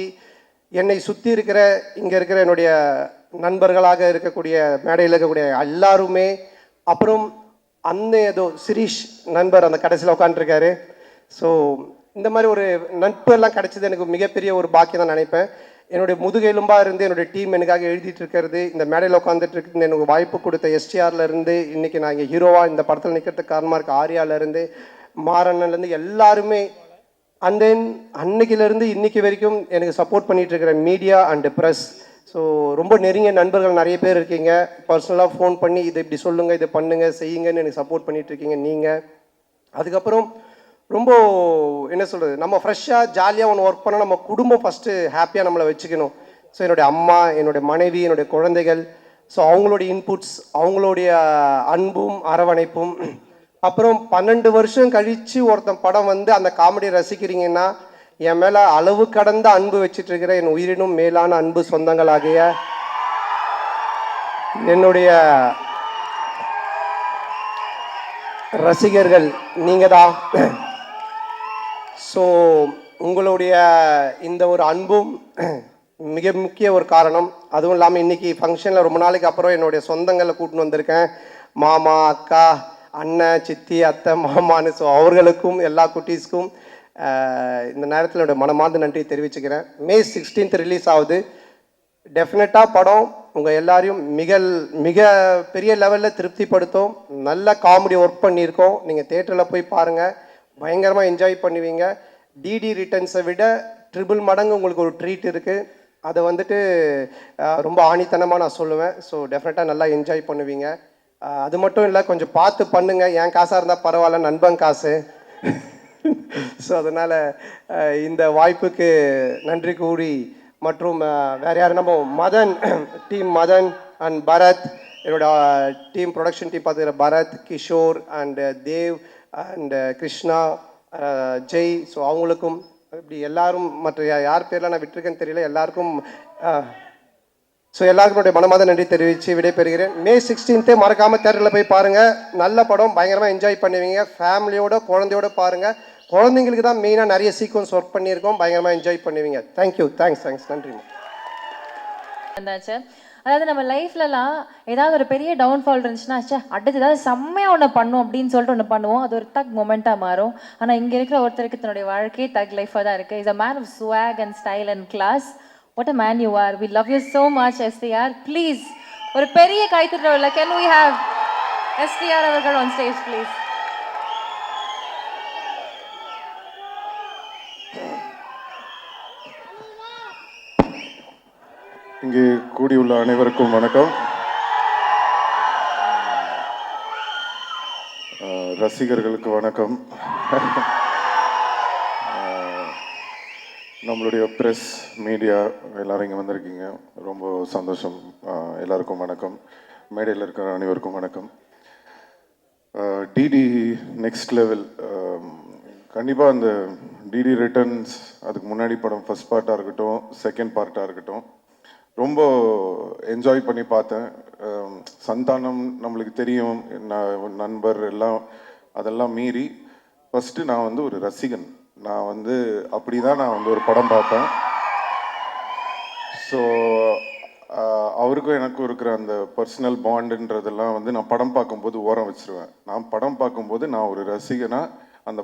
என்னை சுற்றி இருக்கிற இங்கே இருக்கிற என்னுடைய நண்பர்களாக இருக்கக்கூடிய மேடையில் இருக்கக்கூடிய எல்லாருமே, அப்புறம் ஏதோ சிரீஷ் நண்பர் அந்த கடைசியில் உட்காந்துருக்காரு. ஸோ இந்த மாதிரி ஒரு நட்பு எல்லாம் கிடைச்சது எனக்கு மிகப்பெரிய ஒரு பாக்கியம் தான் நினைப்பேன். என்னுடைய முதுகெலும்பாக இருந்து என்னுடைய டீம் எனக்காக எழுதிட்டு இருக்கிறது, இந்த மேடையில் உட்காந்துட்டு இருக்கு, எனக்கு வாய்ப்பு கொடுத்த எஸ்டிஆர்லேருந்து இன்றைக்கி நான் இங்கே ஹீரோவாக இந்த படத்தில் நிற்கிறதுக்கு காரணமாக இருக்க ஆர்யாலேருந்து, மாறன்லேருந்து எல்லாருமே, அண்ட் தென் அன்னைக்கிலேருந்து இன்றைக்கி வரைக்கும் எனக்கு சப்போர்ட் பண்ணிகிட்டு இருக்கிற மீடியா அண்டு ப்ரெஸ். ஸோ ரொம்ப நெருங்கிய நண்பர்கள் நிறைய பேர் இருக்கீங்க. பர்சனலாக ஃபோன் பண்ணி இதை இப்படி சொல்லுங்கள், இதை பண்ணுங்கள், செய்யுங்கன்னு எனக்கு சப்போர்ட் பண்ணிகிட்ருக்கீங்க நீங்கள். அதுக்கப்புறம் ரொம்ப என்ன சொல்கிறது, நம்ம ஃப்ரெஷ்ஷாக ஜாலியாக ஒன்று ஒர்க் பண்ணால் நம்ம குடும்பம் ஃபஸ்ட்டு ஹாப்பியாக நம்மளை வச்சுக்கணும். ஸோ என்னுடைய அம்மா, என்னுடைய மனைவி, என்னுடைய குழந்தைகள், ஸோ அவங்களுடைய இன்புட்ஸ், அவங்களுடைய அன்பும் அரவணைப்பும். அப்புறம் 12 வருஷம் கழித்து ஒருத்தன் படம் வந்து அந்த காமெடியை ரசிக்கிறீங்கன்னா, என் மேலே அளவு கடந்த அன்பு வச்சுட்டு இருக்கிற என் உயிரினும் மேலான அன்பு சொந்தங்களாகிய என்னுடைய ரசிகர்கள் நீங்கள் தான். ஸோ உங்களுடைய இந்த ஒரு அன்பும் மிக முக்கிய ஒரு காரணம். அதுவும் இல்லாமல் இன்றைக்கி ஃபங்க்ஷனில் ரொம்ப நாளைக்கு அப்புறம் என்னுடைய சொந்தங்களை கூட்டின்னு வந்திருக்கேன், மாமா, அக்கா, அண்ணன், சித்தி, அத்தை, மாமான்னு. ஸோ அவர்களுக்கும் எல்லா குட்டீஸ்க்கும் இந்த நேரத்தில் என்னோட மனமார்ந்த நன்றி தெரிவிச்சுக்கிறேன். மே 16th ரிலீஸ் ஆகுது. டெஃபினட்டாக படம் உங்கள் எல்லாரையும் மிக பெரிய லெவலில் திருப்திப்படுத்தும். நல்ல காமெடி ஒர்க் பண்ணியிருக்கோம். நீங்கள் தேட்டரில் போய் பாருங்கள், பயங்கரமாக என்ஜாய் பண்ணுவீங்க. டிடி ரிட்டர்ன்ஸை விட ட்ரிபிள் மடங்கு உங்களுக்கு ஒரு ட்ரீட் இருக்குது. அதை வந்துட்டு ரொம்ப ஆணித்தனமாக நான் சொல்லுவேன். ஸோ டெஃபினட்டாக நல்லா என்ஜாய் பண்ணுவீங்க. அது மட்டும் இல்லை, கொஞ்சம் பார்த்து பண்ணுங்கள். என் காசாக இருந்தால் பரவாயில்ல, நண்பன் காசு. ஸோ அதனால் இந்த வாய்ப்புக்கு நன்றி கூறி, மற்றும் வேறு யார், நம்ம மதன் டீம், மதன் அண்ட் பரத், என்னோட டீம் ப்ரொடக்ஷன் டீம் பார்த்துக்கிற Bharath, Kishore and Dev and Krishna, Jai, so அவங்களுக்கும் இப்படி எல்லாரும், மற்ற யார் பேர்லாம் நான் விட்டுருக்கேன்னு தெரியல, எல்லாருக்கும் ஸோ எல்லாருக்கும் மனமாத நன்றி தெரிவித்து விடைபெறுகிறேன். மே 16th மறக்காமல் தேட்டரில் போய் பாருங்கள். நல்ல படம், பயங்கரமாக என்ஜாய் பண்ணுவீங்க. ஃபேமிலியோட, குழந்தையோட பாருங்கள். குழந்தைங்களுக்கு தான் மெயினாக நிறைய சீக்வன்ஸ் ஒர்க் பண்ணியிருக்கோம். பயங்கரமாக என்ஜாய் பண்ணுவீங்க. தேங்க்யூ, தேங்க்ஸ், நன்றி. அதாவது நம்ம லைஃப்லலாம் ஏதாவது ஒரு பெரிய டவுன்ஃபால் இருந்துச்சுன்னா, அடுத்து ஏதாவது செம்மையாக ஒன்று பண்ணும் அப்படின்னு சொல்லிட்டு ஒன்று பண்ணுவோம். அது ஒரு தக் மொமெண்ட்டாக மாறும். ஆனால் இங்கே இருக்கிற ஒருத்தருக்கு தன்னுடைய வாழ்க்கையே தக் லைஃபாக தான் இருக்குது. Is a man of swag and style and class. What a man you are. We love you so much STR. Please ஒரு பெரிய கைத்தட்டல். கேன் வி ஹேவ் எஸ்டிஆர் அவர்கள் ஆன் ஸ்டேஜ் ப்ளீஸ். இங்கே கூடியுள்ள அனைவருக்கும் வணக்கம். ரசிகர்களுக்கு வணக்கம். நம்மளுடைய ப்ரெஸ், மீடியா எல்லோரும் இங்கே வந்திருக்கீங்க, ரொம்ப சந்தோஷம். எல்லாருக்கும் வணக்கம். மேடையில் இருக்கிற அனைவருக்கும் வணக்கம். DD next level. கண்டிப்பாக அந்த டிடி ரிட்டர்ன்ஸ், அதுக்கு முன்னாடி படம் ஃபஸ்ட் பார்ட்டாக இருக்கட்டும், செகண்ட் பார்ட்டாக இருக்கட்டும், ரொம்ப என்ஜாய் பண்ணி பார்த்தேன். சந்தானம் நம்மளுக்கு தெரியும், நண்பர் எல்லாம், அதெல்லாம் மீறி ஃபஸ்ட்டு நான் வந்து ஒரு ரசிகன். நான் வந்து அப்படி தான் நான் வந்து ஒரு படம் பார்ப்பேன். ஸோ அவருக்கும் எனக்கும் இருக்கிற அந்த பர்சனல் பாண்டுன்றதெல்லாம் வந்து நான் படம் பார்க்கும்போது ஓரம் வச்சுருவேன். நான் படம் பார்க்கும்போது நான் ஒரு ரசிகனாக அந்த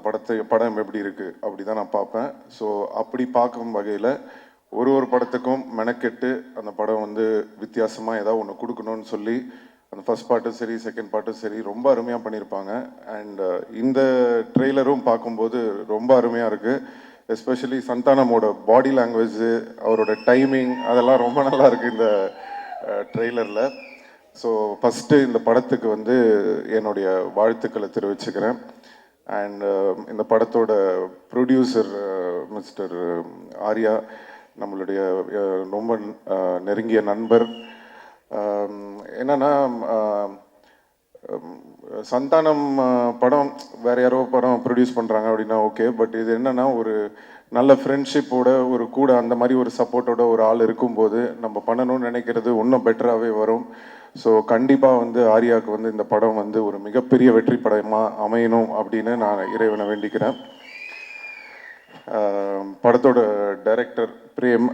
படம் எப்படி இருக்குது அப்படி தான் நான் பார்ப்பேன். ஸோ அப்படி பார்க்கும் வகையில் ஒரு படத்துக்கும் மெனக்கெட்டு அந்த படம் வந்து வித்தியாசமாக ஏதாவது ஒன்று கொடுக்கணும்னு சொல்லி அந்த ஃபர்ஸ்ட் பார்ட்டும் சரி செகண்ட் பார்ட்டும் சரி ரொம்ப அருமையாக பண்ணியிருப்பாங்க. அண்ட் இந்த ட்ரெய்லரும் பார்க்கும்போது ரொம்ப அருமையாக இருக்குது. எஸ்பெஷலி சந்தானமோட பாடி லாங்குவேஜ், அவரோட டைமிங், அதெல்லாம் ரொம்ப நல்லா இருக்குது இந்த ட்ரெய்லரில். ஸோ ஃபஸ்ட்டு இந்த படத்துக்கு வந்து என்னுடைய வாழ்த்துக்களை தெரிவிச்சுக்கிறேன். அண்ட் இந்த படத்தோட ப்ரொடியூசர் மிஸ்டர் ஆர்யா, நம்மளுடைய ரொம்ப நெருங்கிய நண்பர். என்னன்னா சந்தானம் படம் வேற யாரோ படம் ப்ரொடியூஸ் பண்ணுறாங்க அப்படின்னா ஓகே, பட் இது என்னன்னா ஒரு நல்ல ஃப்ரெண்ட்ஷிப்போட ஒரு கூட அந்த மாதிரி ஒரு சப்போர்ட்டோட ஒரு ஆள் இருக்கும்போது நம்ம பண்ணணும்னு நினைக்கிறது இன்னும் பெட்டராகவே வரும். ஸோ கண்டிப்பாக வந்து ஆர்யாவுக்கு வந்து இந்த படம் வந்து ஒரு மிகப்பெரிய வெற்றி படமாக அமையணும் அப்படின்னு நான் இறைவனை வேண்டிக்கிறேன். படத்தோட டைரக்டர் பிரேம்,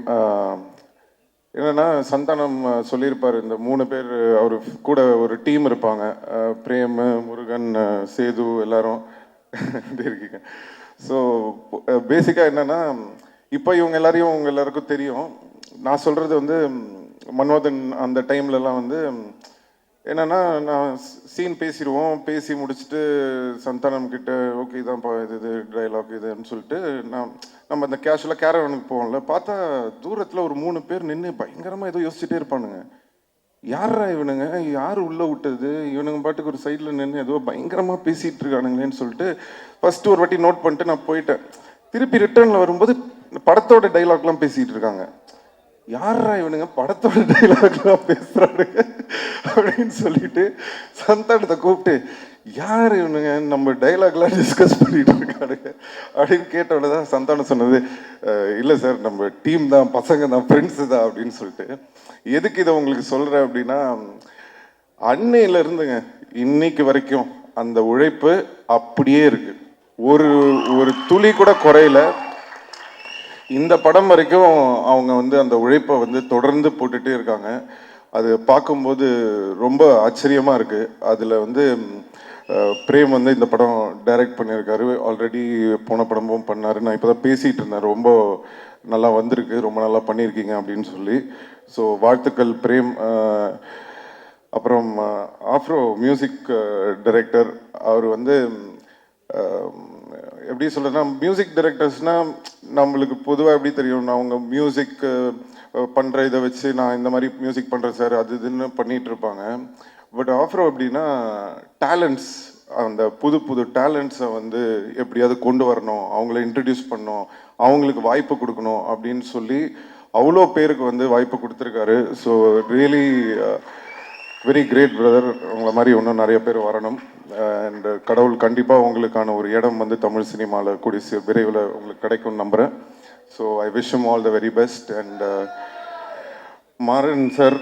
என்னன்னா சந்தானம் சொல்லியிருப்பார், இந்த 3 பேர் அவர் கூட ஒரு டீம் இருப்பாங்க, பிரேம், முருகன், சேது எல்லாரும் இருக்கீங்க. ஸோ பேசிக்காக என்னன்னா இப்போ இவங்க எல்லாருக்கும் தெரியும். நான் சொல்கிறது வந்து மன்மதன் அந்த டைம்லலாம் வந்து என்னன்னா நான் சீன் பேசி முடிச்சுட்டு சந்தானம் கிட்ட ஓகே இதான்ப்பா இது டைலாக் இதுன்னு சொல்லிட்டு நம்ம அந்த கேஷுவலாக கேரவனுக்கு போவோம்ல, பார்த்தா தூரத்தில் ஒரு 3 பேர் நின்று பயங்கரமாக ஏதோ யோசிச்சுட்டே இருப்பானுங்க. யாரா இவனுங்க, யார் உள்ளே விட்டது, இவனுங்க பாட்டுக்கு ஒரு சைடில் நின்று ஏதோ பயங்கரமாக பேசிகிட்டு இருக்கானுங்களேன்னு சொல்லிட்டு ஃபஸ்ட்டு ஒரு வாட்டி நோட் பண்ணிட்டு நான் போயிட்டேன். திருப்பி ரிட்டர்னில் வரும்போது படத்தோட டைலாக்லாம் பேசிகிட்டு இருக்காங்க. யாரா இவனுங்க படத்தோட டைலாக்லாம் பேசுகிறானுங்க அப்படின்னு சொல்லிட்டு சந்தானத்தை கூப்பிட்டு யார் இவனுங்க நம்ம டைலாக்லாம் டிஸ்கஸ் பண்ணிட்டு இருக்கானுங்க அப்படின்னு கேட்டோட தான் சந்தானம் சொன்னது, இல்லை சார் நம்ம டீம் தான், பசங்க தான், ஃப்ரெண்ட்ஸு தான் அப்படின்னு சொல்லிட்டு. எதுக்கு இதை உங்களுக்கு சொல்கிறேன் அப்படின்னா, அன்னையிலேருந்துங்க இன்னைக்கு வரைக்கும் அந்த உழைப்பு அப்படியே இருக்கு, ஒரு துளி கூட குறையில. இந்த படம் வரைக்கும் அவங்க வந்து அந்த உழைப்பை வந்து தொடர்ந்து போட்டுகிட்டே இருக்காங்க. அது பார்க்கும்போது ரொம்ப ஆச்சரியமாக இருக்குது. அதில் வந்து பிரேம் வந்து இந்த படம் டைரக்ட் பண்ணியிருக்காரு, ஆல்ரெடி போன படமும் பண்ணார். நான் இப்போ தான் பேசிகிட்டு இருந்தேன், ரொம்ப நல்லா வந்திருக்கு, ரொம்ப நல்லா பண்ணியிருக்கீங்க அப்படின்னு சொல்லி. ஸோ வாழ்த்துக்கள் பிரேம். அப்புறம் ஆஃப்ரோ மியூசிக் டைரக்டர், அவர் வந்து எப்படி சொல்கிறேன்னா, மியூசிக் டைரக்டர்ஸ்னால் நம்மளுக்கு பொதுவாக எப்படி தெரியும், அவங்க மியூசிக் பண்ணுற இதை வச்சு நான் இந்த மாதிரி மியூசிக் பண்ணுறேன் சார் அது இதுன்னு பண்ணிகிட்டு இருப்பாங்க. பட் ஆஃப்ரோ எப்படின்னா டேலண்ட்ஸ், அந்த புது டேலண்ட்ஸை வந்து எப்படியாவது கொண்டு வரணும், அவங்கள இன்ட்ரடியூஸ் பண்ணணும், அவங்களுக்கு வாய்ப்பு கொடுக்கணும் அப்படின்னு சொல்லி அவ்வளோ பேருக்கு வந்து வாய்ப்பு கொடுத்துருக்காரு. So really very great brother. உங்களை மாதிரி இன்னும் நிறைய பேர் வரணும். அண்ட் கடவுள் கண்டிப்பாக உங்களுக்கான ஒரு இடம் வந்து தமிழ் சினிமாவில் கூடிய விரைவில் உங்களுக்கு கிடைக்கும்னு நம்புகிறேன். So I wish you all the very best. And Maran sir,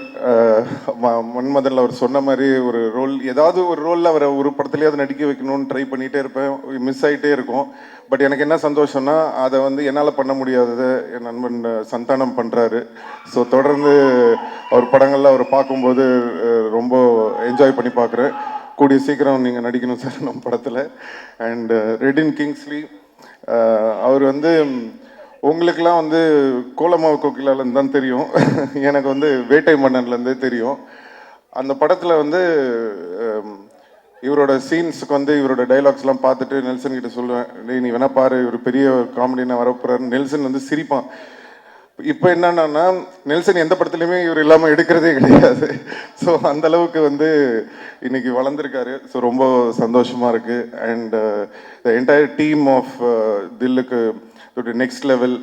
மன்மதனில் அவர் சொன்ன மாதிரி ஒரு ரோல், ஏதாவது ஒரு ரோலில் அவரை ஒரு படத்துலேயாவது நடிக்க வைக்கணும்னு ட்ரை பண்ணிகிட்டே இருப்பேன், மிஸ் ஆகிட்டே இருக்கும். பட் எனக்கு என்ன சந்தோஷம்னா அதை வந்து என்னால் பண்ண முடியாததை என் நண்பன் சந்தானம் பண்ணுறாரு. ஸோ தொடர்ந்து அவர் படங்களில் அவர் பார்க்கும்போது ரொம்ப என்ஜாய் பண்ணி பார்க்குறேன். கூடிய சீக்கிரம் நீங்கள் நடிக்கணும் சார் நம்ம படத்தில். அண்ட் ரெடின் கிங்ஸ்லி, அவர் வந்து உங்களுக்கெல்லாம் வந்து கோலமாவு கோகிலாலேருந்து தான் தெரியும், எனக்கு வந்து வேட்டை மன்னன்லேருந்தே தெரியும். அந்த படத்தில் வந்து இவரோட சீன்ஸுக்கு வந்து இவரோட டைலாக்ஸ்லாம் பார்த்துட்டு நெல்சன் கிட்ட சொல்லுவேன், நீ வேணா பாரு இவர் பெரிய காமெடினா வரப்போறாரு. நெல்சன் வந்து சிரிப்பான். இப்போ என்னன்னா நெல்சன் எந்த படத்துலையுமே இவர் இல்லாமல் எடுக்கிறதே கிடையாது. ஸோ அந்த அளவுக்கு வந்து இன்னைக்கு வளர்ந்துருக்காரு. ஸோ ரொம்ப சந்தோஷமாக இருக்குது. And the entire team of தில்லுக்கு நெக்ஸ்ட் லெவல்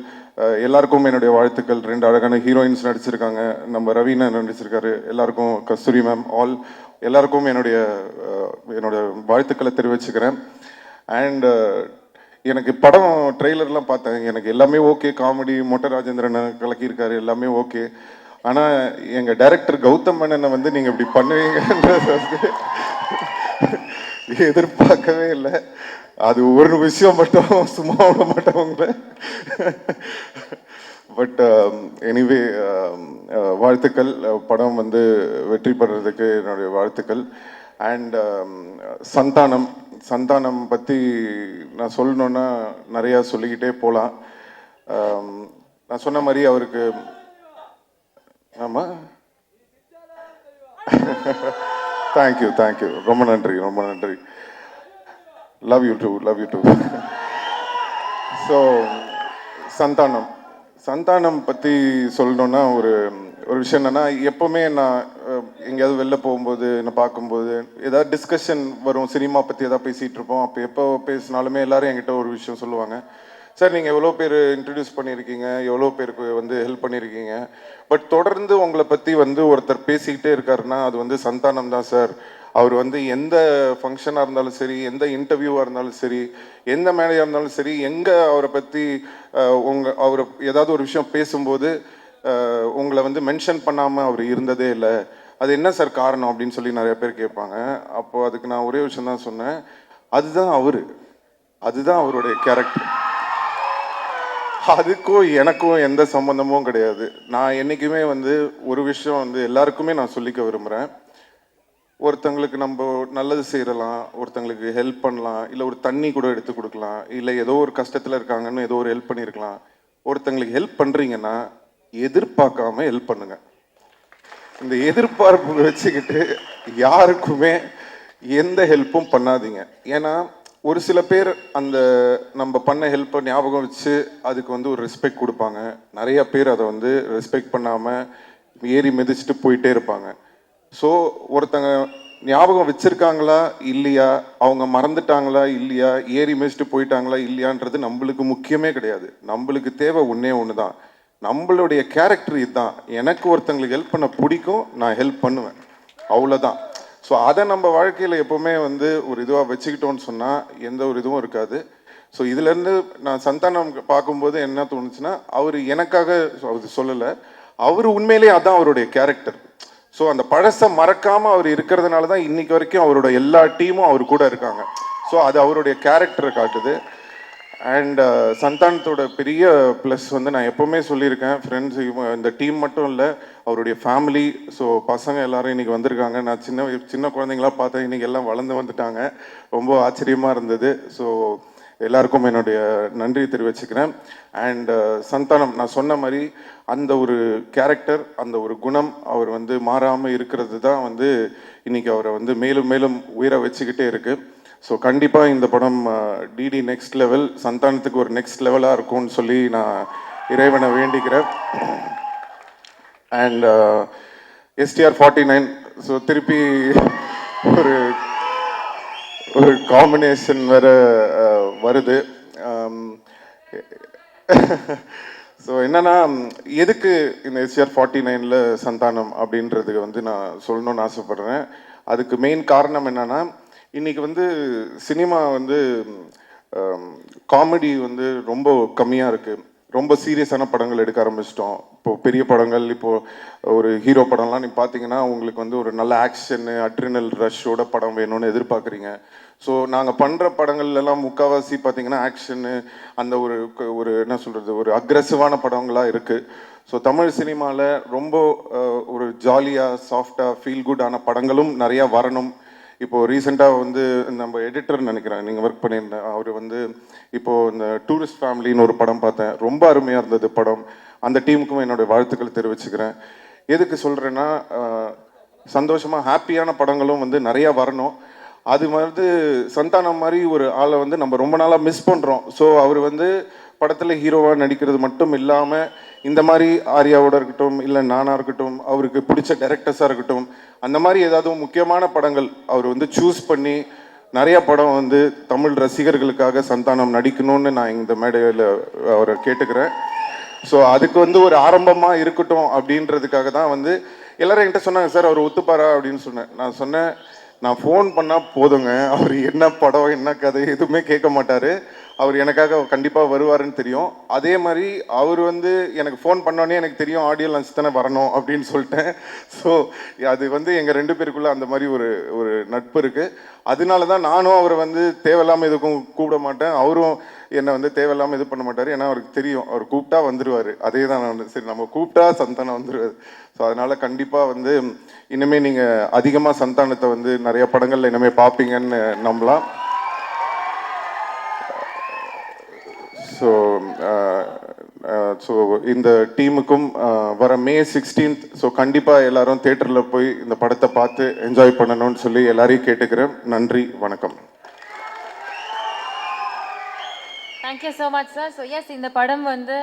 எல்லாருக்கும் என்னுடைய வாழ்த்துக்கள். 2 அழகான ஹீரோயின்ஸ் நடிச்சிருக்காங்க, நம்ம ரவீனா நடிச்சிருக்காரு, எல்லாருக்கும் கஸ்தூரி மேம், எல்லாருக்கும் என்னோட வாழ்த்துக்களை தெரிவிச்சுக்கிறேன். அண்ட் எனக்கு படம் ட்ரெய்லர்லாம் பார்த்தேன், எனக்கு எல்லாமே ஓகே, காமெடி மொட்டை ராஜேந்திரன் கலக்கியிருக்காரு, எல்லாமே ஓகே. ஆனால் எங்கள் டைரக்டர் கௌதம் மேனனை வந்து நீங்கள் இப்படி பண்ணுவீங்கன்றது வந்து எதிர்பார்க்கவே இல்லை. அது ஒரு விஷயம் மட்டும் சும்மா விட மாட்டவங்கள. பட் எனிவே வாழ்த்துக்கள். படம் வந்து வெற்றி பெறதுக்கு என்னுடைய வாழ்த்துக்கள். அண்ட் சந்தானம் பற்றி நான் சொல்லணுன்னா நிறையா சொல்லிக்கிட்டே போகலாம். நான் சொன்ன மாதிரி அவருக்கு ஆமாம் தேங்க்யூ ரொம்ப நன்றி. Love you too. So Santhanam பற்றி சொல்லணுன்னா ஒரு விஷயம் என்னென்னா, எப்போவுமே நான் எங்கேயாவது வெளில போகும்போது என்னை பார்க்கும்போது ஏதாவது டிஸ்கஷன் வரும், சினிமா பற்றி எதாவது பேசிகிட்டு இருப்போம். அப்போ எப்போ பேசினாலுமே எல்லோரும் என்கிட்ட ஒரு விஷயம் சொல்லுவாங்க, சார் நீங்கள் எவ்வளோ பேர் இன்ட்ரடியூஸ் பண்ணியிருக்கீங்க, எவ்வளோ பேருக்கு வந்து ஹெல்ப் பண்ணியிருக்கீங்க, பட் தொடர்ந்து உங்களை பற்றி வந்து ஒருத்தர் பேசிக்கிட்டே இருக்காருன்னா அது வந்து சந்தானம் தான் சார். அவர் வந்து எந்த ஃபங்க்ஷனாக இருந்தாலும் சரி, எந்த இன்டர்வியூவாக இருந்தாலும் சரி, எந்த மேடையாக இருந்தாலும் சரி, எங்கே அவரை பற்றி அவர் ஏதாவது ஒரு விஷயம் பேசும்போது உங்களை வந்து மென்ஷன் பண்ணாமல் அவர் இருந்ததே இல்லை. அது என்ன சார் காரணம் அப்படின்னு சொல்லி நிறைய பேர் கேட்பாங்க. அப்போது அதுக்கு நான் ஒரே விஷயம் தான் சொன்னேன், அதுதான் அவருடைய கேரக்டர். அதுக்கும் எனக்கும் எந்த சம்மந்தமும் கிடையாது. நான் என்றைக்குமே வந்து ஒரு விஷயம் வந்து எல்லாருக்குமே நான் சொல்லிக்க விரும்புகிறேன். ஒருத்தங்களுக்கு நம்ம நல்லது செய்யலாம், ஒருத்தங்களுக்கு ஹெல்ப் பண்ணலாம், இல்லை ஒரு தண்ணி கூட எடுத்து கொடுக்கலாம், இல்லை ஏதோ ஒரு கஷ்டத்தில் இருக்காங்கன்னு ஏதோ ஒரு ஹெல்ப் பண்ணியிருக்கலாம். ஒருத்தங்களுக்கு ஹெல்ப் பண்ணுறீங்கன்னா எதிர்பார்க்காம ஹெல்ப் பண்ணுங்க. இந்த எதிர்பார்ப்பு வச்சுக்கிட்டு யாருக்குமே எந்த ஹெல்ப்பும் பண்ணாதீங்க. ஏன்னா ஒரு சில பேர் அந்த நம்ம பண்ண ஹெல்ப்பை ஞாபகம் வச்சு அதுக்கு வந்து ஒரு ரெஸ்பெக்ட் கொடுப்பாங்க. நிறைய பேர் அதை வந்து ரெஸ்பெக்ட் பண்ணாமல் ஏறி மிதிச்சுட்டு போயிட்டே இருப்பாங்க. ஸோ ஒருத்தங்க ஞாபகம் வச்சுருக்காங்களா இல்லையா, அவங்க மறந்துட்டாங்களா இல்லையா, ஏறி மிதிச்சுட்டு போயிட்டாங்களா இல்லையான்றது நம்மளுக்கு முக்கியமே கிடையாது. நம்மளுக்கு தேவை ஒன்று தான், நம்மளுடைய கேரக்டர் இதுதான். எனக்கு ஒருத்தங்களுக்கு ஹெல்ப் பண்ண பிடிக்கும், நான் ஹெல்ப் பண்ணுவேன், அவ்வளோதான். ஸோ அதை நம்ம வாழ்க்கையில் எப்போவுமே வந்து ஒரு இதுவாக வச்சுக்கிட்டோன்னு சொன்னால் எந்த ஒரு இதுவும் இருக்காது. ஸோ இதுலேருந்து நான் சந்தானம் பார்க்கும்போது என்ன தோணுச்சுன்னா, அவர் எனக்காக அது சொல்லலை, அவர் உண்மையிலேயே அதான் அவருடைய கேரக்டர். ஸோ அந்த பழசை மறக்காமல் அவர் இருக்கிறதுனால தான் இன்றைக்கி வரைக்கும் அவரோட எல்லா டீமும் அவர் கூட இருக்காங்க. ஸோ அது அவருடைய கேரக்டரை காட்டுது. அண்ட் சந்தானத்தோட பெரிய ப்ளஸ் வந்து நான் எப்போவுமே சொல்லியிருக்கேன், ஃப்ரெண்ட்ஸ் இந்த டீம் மட்டும் இல்லை, அவருடைய ஃபேமிலி. ஸோ பசங்க எல்லோரும் இன்றைக்கி வந்திருக்காங்க. நான் சின்ன குழந்தைங்களாம் பார்த்தேன், இன்றைக்கி எல்லாம் வளர்ந்து வந்துட்டாங்க. ரொம்ப ஆச்சரியமாக இருந்தது. ஸோ எல்லாருக்கும் என்னுடைய நன்றி தெரிவிச்சுக்கிறேன். அண்ட் சந்தானம் நான் சொன்ன மாதிரி அந்த ஒரு கேரக்டர், அந்த ஒரு குணம் அவர் வந்து மாறாமல் இருக்கிறது தான் வந்து இன்றைக்கி அவரை வந்து மேலும் மேலும் உயிரை வச்சுக்கிட்டே இருக்குது. ஸோ கண்டிப்பாக இந்த படம் டிடி நெக்ஸ்ட் லெவல், சந்தானத்துக்கு ஒரு நெக்ஸ்ட் லெவலாக இருக்கும்னு சொல்லி நான் இறைவனை வேண்டிக்கிறேன். அண்ட் STR 49, ஸோ திருப்பி ஒரு காம்பினேஷன் வேறு வருது. ஸோ என்னென்னா, எதுக்கு இந்த STR 49ல் சந்தானம் அப்படின்றதுக்கு வந்து நான் சொல்லணும்னு ஆசைப்பட்றேன். அதுக்கு மெயின் காரணம் என்னென்னா, இன்றைக்கி வந்து சினிமா வந்து காமெடி வந்து ரொம்ப கம்மியாக இருக்குது. ரொம்ப சீரியஸான படங்கள் எடுக்க ஆரம்பிச்சிட்டோம். இப்போது பெரிய படங்கள், இப்போது ஒரு ஹீரோ படம்லாம் நீங்கள் பார்த்தீங்கன்னா உங்களுக்கு வந்து ஒரு நல்ல ஆக்ஷனு, அட்ரினல் ரஷ்ஷோட படம் வேணும்னு எதிர்பார்க்குறீங்க. ஸோ நாங்கள் பண்ணுற படங்கள்லாம் முக்கால்வாசி பார்த்தீங்கன்னா ஆக்ஷனு, அந்த ஒரு என்ன சொல்கிறது, ஒரு அக்ரெசிவான படங்களாக இருக்குது. ஸோ தமிழ் சினிமாவில் ரொம்ப ஒரு ஜாலியாக சாஃப்டாக ஃபீல் குட்டான படங்களும் நிறையா வரணும். இப்போது ரீசெண்டாக வந்து நம்ம எடிட்டர்னு நினைக்கிறேன், நீங்கள் ஒர்க் பண்ணியிருந்தேன், அவர் வந்து இப்போது இந்த டூரிஸ்ட் ஃபேமிலின்னு ஒரு படம் பார்த்தேன், ரொம்ப அருமையாக இருந்தது படம். அந்த டீமுக்கும் என்னுடைய வாழ்த்துக்கள் தெரிவிச்சுக்கிறேன். எதுக்கு சொல்கிறேன்னா, சந்தோஷமாக ஹாப்பியான படங்களும் வந்து நிறையா வரணும். அது வந்து சந்தானம் மாதிரி ஒரு ஆளை வந்து நம்ம ரொம்ப நாளாக மிஸ் பண்ணுறோம். ஸோ அவர் வந்து படத்தில் ஹீரோவாக நடிக்கிறது மட்டும் இல்லாமல் இந்த மாதிரி ஆர்யாவோட இருக்கட்டும், இல்லை நானாக இருக்கட்டும், அவருக்கு பிடிச்ச டைரக்டர்ஸாக இருக்கட்டும், அந்த மாதிரி ஏதாவது முக்கியமான படங்கள் அவர் வந்து சூஸ் பண்ணி நிறைய படம் வந்து தமிழ் ரசிகர்களுக்காக சந்தானம் நடிக்கணும்னு நான் இந்த மேடையில் அவரை கேட்டுக்கிறேன். ஸோ அதுக்கு வந்து ஒரு ஆரம்பமாக இருக்கட்டும் அப்படின்றதுக்காக தான் வந்து எல்லோரும் என்கிட்ட சொன்னாங்க, சார் அவர் ஒத்துப்பாரா அப்படின்னு சொன்னேன். நான் சொன்னேன், நான் ஃபோன் பண்ணால் போதுங்க, அவர் என்ன படம் என்ன கதை எதுவுமே கேட்க மாட்டார், அவர் எனக்காக கண்டிப்பாக வருவாருன்னு தெரியும். அதே மாதிரி அவர் வந்து எனக்கு ஃபோன் பண்ணோன்னே எனக்கு தெரியும் ஆடியோ லான்ச் தானே வரணும் அப்படின்னு சொல்லிட்டேன். ஸோ அது வந்து எங்கள் 2 பேருக்குள்ளே அந்த மாதிரி ஒரு நட்பு இருக்குது. அதனால தான் நானும் அவரை வந்து தேவையில்லாமல் எதுக்கும் கூப்பிட மாட்டேன், அவரும் என்னை வந்து தேவையில்லாமல் இது பண்ண மாட்டார். ஏன்னா அவருக்கு தெரியும் அவர் கூப்பிட்டா வந்துடுவார். அதே தான் நான் வந்து சரி நம்ம கூப்பிட்டா சந்தானம் வந்துடுவார். ஸோ அதனால் கண்டிப்பாக வந்து இனிமேல் நீங்கள் அதிகமாக சந்தானத்தை வந்து நிறைய படங்களில் இனிமேல் பார்ப்பீங்கன்னு நம்பலாம். ஸோ இந்த டீமுக்கும் வர May 16th ஸோ கண்டிப்பாக எல்லாரும் தேட்டரில் போய் இந்த படத்தை பார்த்து என்ஜாய் பண்ணணும்னு சொல்லி எல்லாரையும் கேட்டுக்கிறேன். நன்றி, வணக்கம். Thank you so much sir. So yes, இந்த படம் வந்து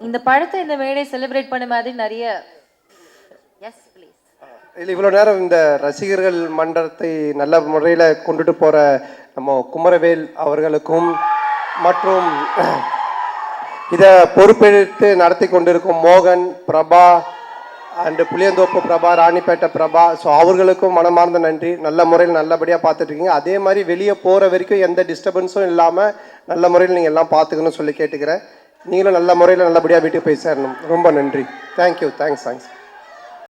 இந்த படத்தை இந்த மேடை செலிப்ரேட் பண்ண மாதிரி நிறைய எஸ் ப்ளீஸ் இல்லை, இவ்வளோ நேரம் இந்த ரசிகர்கள் மன்றத்தை நல்ல முறையில் கொண்டுட்டு போகிற நம்ம குமரவேல் அவர்களுக்கும் மற்றும் இதை பொறுப்பெடுத்து நடத்தி கொண்டிருக்கும் மோகன், பிரபா அண்டு புளியந்தோப்பு பிரபா, ராணிப்பேட்டை பிரபா, ஸோ அவர்களுக்கும் மனமார்ந்த நன்றி. நல்ல முறையில் நல்லபடியாக பார்த்துட்ருக்கீங்க. அதே மாதிரி வெளியே போகிற வரைக்கும் எந்த டிஸ்டர்பன்ஸும் இல்லாமல் நல்ல முறையில் நீங்கள் எல்லாம் பார்த்துக்கணும்னு சொல்லி கேட்டுக்கிறேன். நீங்களும் நல்ல முறையில் நல்லபடியாக வீட்டுக்கு போய் சேரணும். ரொம்ப நன்றி. தேங்க்யூ. தேங்க்ஸ்.